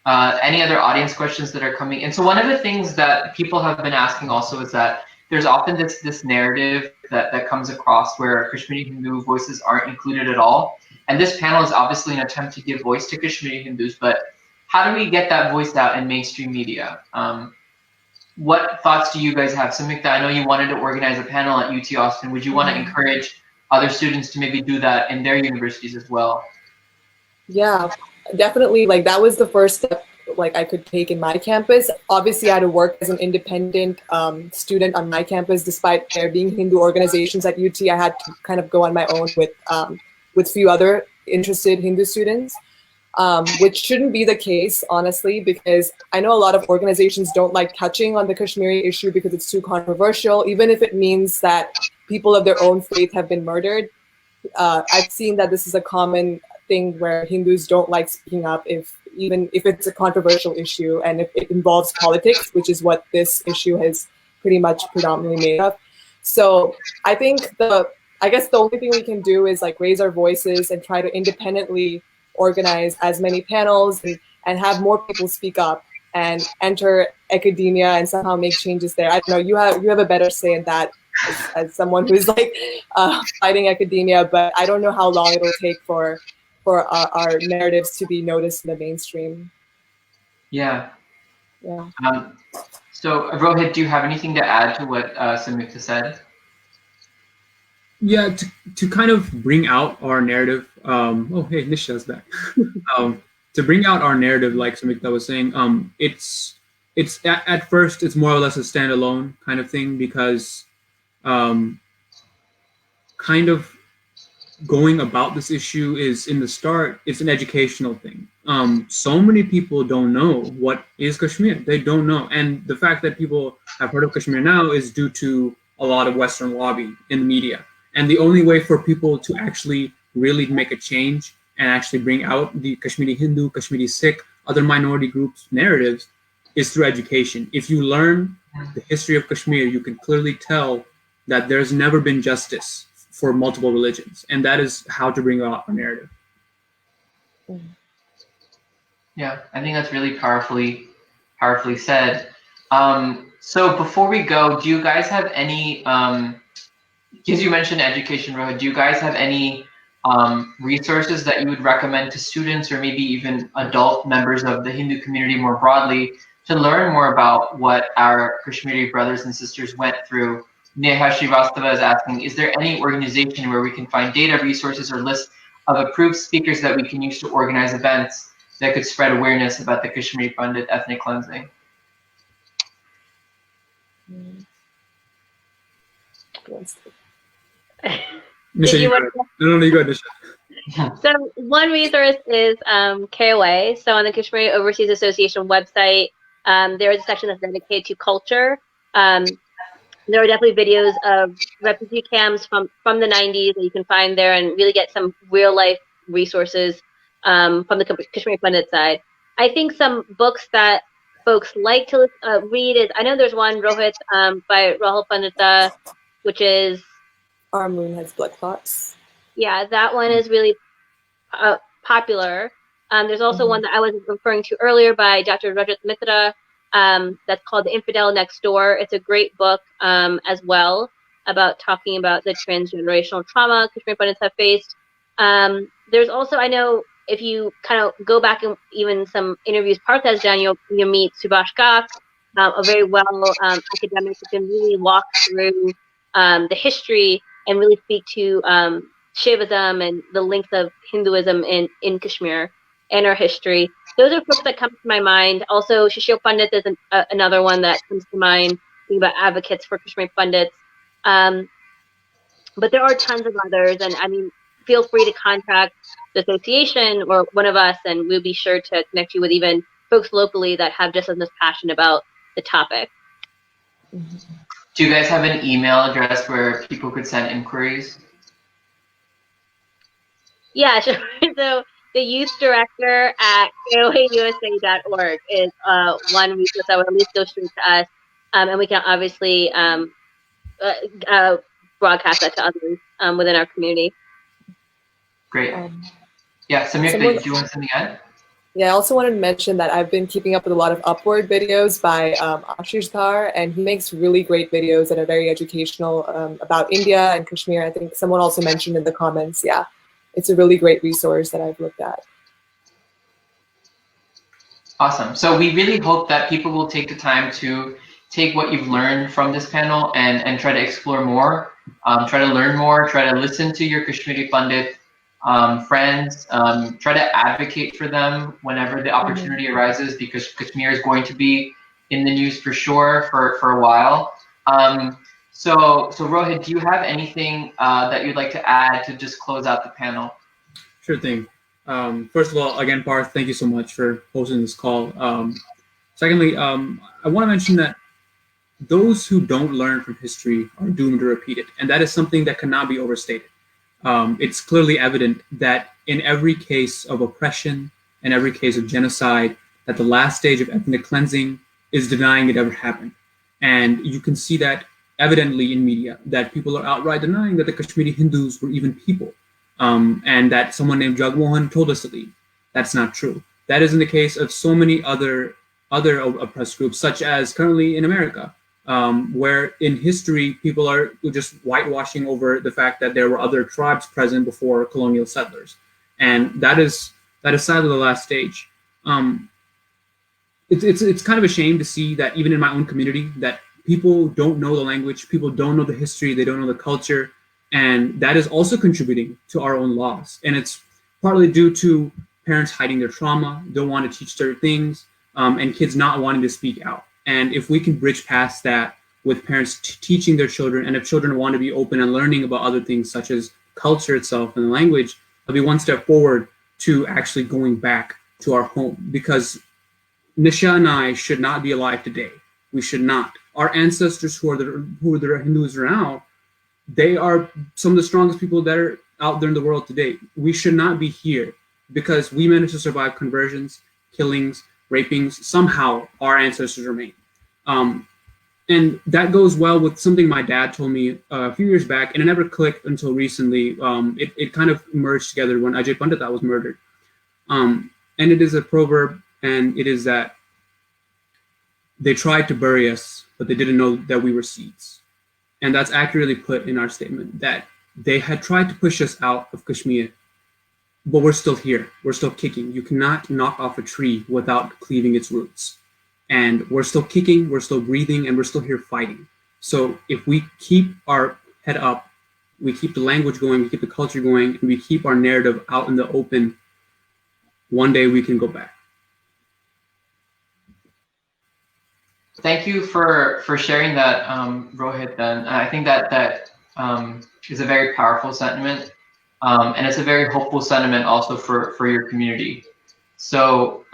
Any other audience questions that are coming in? So one of the things that people have been asking also is that there's often this narrative that comes across where Kashmiri Hindu voices aren't included at all. And this panel is obviously an attempt to give voice to Kashmiri Hindus, but how do we get that voice out in mainstream media? What thoughts do you guys have? Samyukta, I know you wanted to organize a panel at UT Austin. Would you want to encourage other students to maybe do that in their universities as well? Yeah, definitely. Like, that was the first step like I could take in my campus. Obviously, I had to work as an independent student on my campus. Despite there being Hindu organizations at UT, I had to kind of go on my own with few other interested Hindu students, which shouldn't be the case, honestly, because I know a lot of organizations don't like touching on the Kashmiri issue because it's too controversial, even if it means that people of their own faith have been murdered. I've seen that this is a common thing where Hindus don't like speaking up even if it's a controversial issue and if it involves politics, which is what this issue has pretty much predominantly made of. So I think I guess the only thing we can do is like raise our voices and try to independently organize as many panels and have more people speak up and enter academia and somehow make changes there. I don't know, you have a better say in that as someone who's like fighting academia, but I don't know how long it'll take for our narratives to be noticed in the mainstream. Yeah. Yeah. So Rohit, do you have anything to add to what Samyukta said? Yeah, to kind of bring out our narrative. Oh, hey, Nisha's back. To bring out our narrative, like Samyukta was saying, it's at first it's more or less a standalone kind of thing, because kind of going about this issue is, in the start, it's an educational thing. So many people don't know what is Kashmir. They don't know. And the fact that people have heard of Kashmir now is due to a lot of Western lobby in the media. And the only way for people to actually really make a change and actually bring out the Kashmiri Hindu, Kashmiri Sikh, other minority groups' narratives is through education. If you learn the history of Kashmir, you can clearly tell that there's never been justice for multiple religions, and that is how to bring about our narrative. Yeah, I think that's really powerfully said. So before we go, do you guys have any, because you mentioned education, Rohit, do you guys have any resources that you would recommend to students or maybe even adult members of the Hindu community more broadly to learn more about what our Kashmiri brothers and sisters went through? Neha Srivastava is asking, is there any organization where we can find data, resources, or lists of approved speakers that we can use to organize events that could spread awareness about the Kashmiri Pandit ethnic cleansing? Nisha, you go. No, you go, Nisha. So one resource is KOA. So on the Kashmiri Overseas Association website, there is a section that's dedicated to culture. There are definitely videos of refugee camps from the 90s that you can find there and really get some real life resources from the Kashmiri Pandit side. I think some books that folks like to read is, I know there's one, Rohit, by Rahul Pandita, which is Our Moon Has Blood Clots. Yeah, that one is really popular. There's also one that I was referring to earlier by Dr. Rajat Mitra, that's called The Infidel Next Door. It's a great book as well about talking about the transgenerational trauma Kashmiri Pandits have faced. There's also, I know, if you kind of go back and even some interviews Parth has done, you'll meet Subhash Kak, a very well academic who can really walk through the history and really speak to Shaivism and the links of Hinduism in Kashmir and our history. Those are books that come to my mind. Also, Shishir Pandit is another one that comes to mind, thinking about advocates for Kashmiri Pandits. But there are tons of others, and I mean, feel free to contact the association or one of us, and we'll be sure to connect you with even folks locally that have just as much passion about the topic. Do you guys have an email address where people could send inquiries? Yeah, sure. So the youth director at koausa.org is one resource that would at least go straight to us, and we can obviously broadcast that to others within our community. Great. Yeah, Samir, do you want something to add? Yeah, I also wanted to mention that I've been keeping up with a lot of Upward videos by Ashish Dhar, and he makes really great videos that are very educational about India and Kashmir. I think someone also mentioned in the comments, yeah. It's a really great resource that I've looked at. Awesome. So we really hope that people will take the time to take what you've learned from this panel and try to explore more, try to learn more, try to listen to your Kashmiri Pandit friends, try to advocate for them whenever the opportunity arises, because Kashmir is going to be in the news for sure for a while. So Rohit, do you have anything that you'd like to add to just close out the panel? Sure thing. First of all, again, Parth, thank you so much for hosting this call. Secondly, I want to mention that those who don't learn from history are doomed to repeat it, and that is something that cannot be overstated. It's clearly evident that in every case of oppression and every case of genocide, that the last stage of ethnic cleansing is denying it ever happened. And you can see that evidently in media, that people are outright denying that the Kashmiri Hindus were even people, and that someone named Jagmohan told us to leave. That's not true. That is in the case of so many other oppressed groups, such as currently in America, where in history people are just whitewashing over the fact that there were other tribes present before colonial settlers, and that is sadly the last stage. It's kind of a shame to see that even in my own community that people don't know the language, people don't know the history, they don't know the culture, and that is also contributing to our own loss. And it's partly due to parents hiding their trauma, don't want to teach certain things, and kids not wanting to speak out. And if we can bridge past that with parents teaching their children, and if children want to be open and learning about other things such as culture itself and the language, it'll be one step forward to actually going back to our home. Because Nisha and I should not be alive today. We should not. Our ancestors who are the Hindus now, they are some of the strongest people that are out there in the world today. We should not be here because we managed to survive conversions, killings, rapings. Somehow our ancestors remain. And And that goes well with something my dad told me a few years back, and it never clicked until recently. It kind of merged together when Ajay Pandita was murdered. And it is a proverb, and it is that they tried to bury us, but they didn't know that we were seeds. And that's accurately put in our statement, that they had tried to push us out of Kashmir, but we're still here. We're still kicking. You cannot knock off a tree without cleaving its roots. And we're still kicking, we're still breathing, and we're still here fighting. So if we keep our head up, we keep the language going, we keep the culture going, and we keep our narrative out in the open, one day we can go back. Thank you for sharing that, Rohit. Then I think that is a very powerful sentiment, and it's a very hopeful sentiment also for your community. So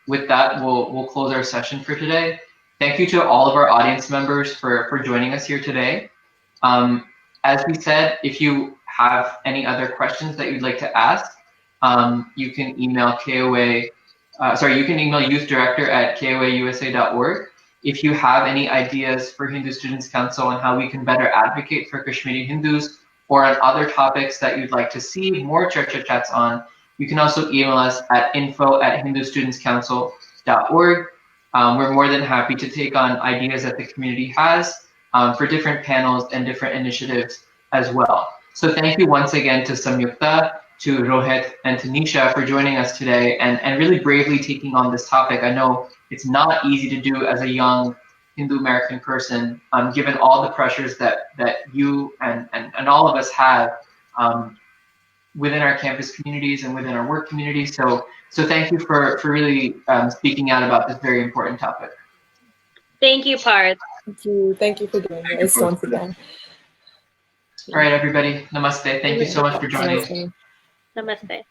with that, we'll close our session for today. Thank you to all of our audience members for joining us here today. As we said, if you have any other questions that you'd like to ask, you can email you can email youthdirector@koausa.org. If you have any ideas for Hindu Students Council on how we can better advocate for Kashmiri Hindus, or on other topics that you'd like to see more Charcha Chats on, you can also email us at info@hindustudentscouncil.org. We're more than happy to take on ideas that the community has for different panels and different initiatives as well. So thank you once again to Samyukta, to Rohit, and to Nisha for joining us today and really bravely taking on this topic. I know it's not easy to do as a young Hindu American person, given all the pressures that you and all of us have within our campus communities and within our work communities. So thank you for really speaking out about this very important topic. Thank you, Parth. Thank you for doing this once again. All right, everybody. Namaste. Thank you so much for joining. Namaste. Namaste.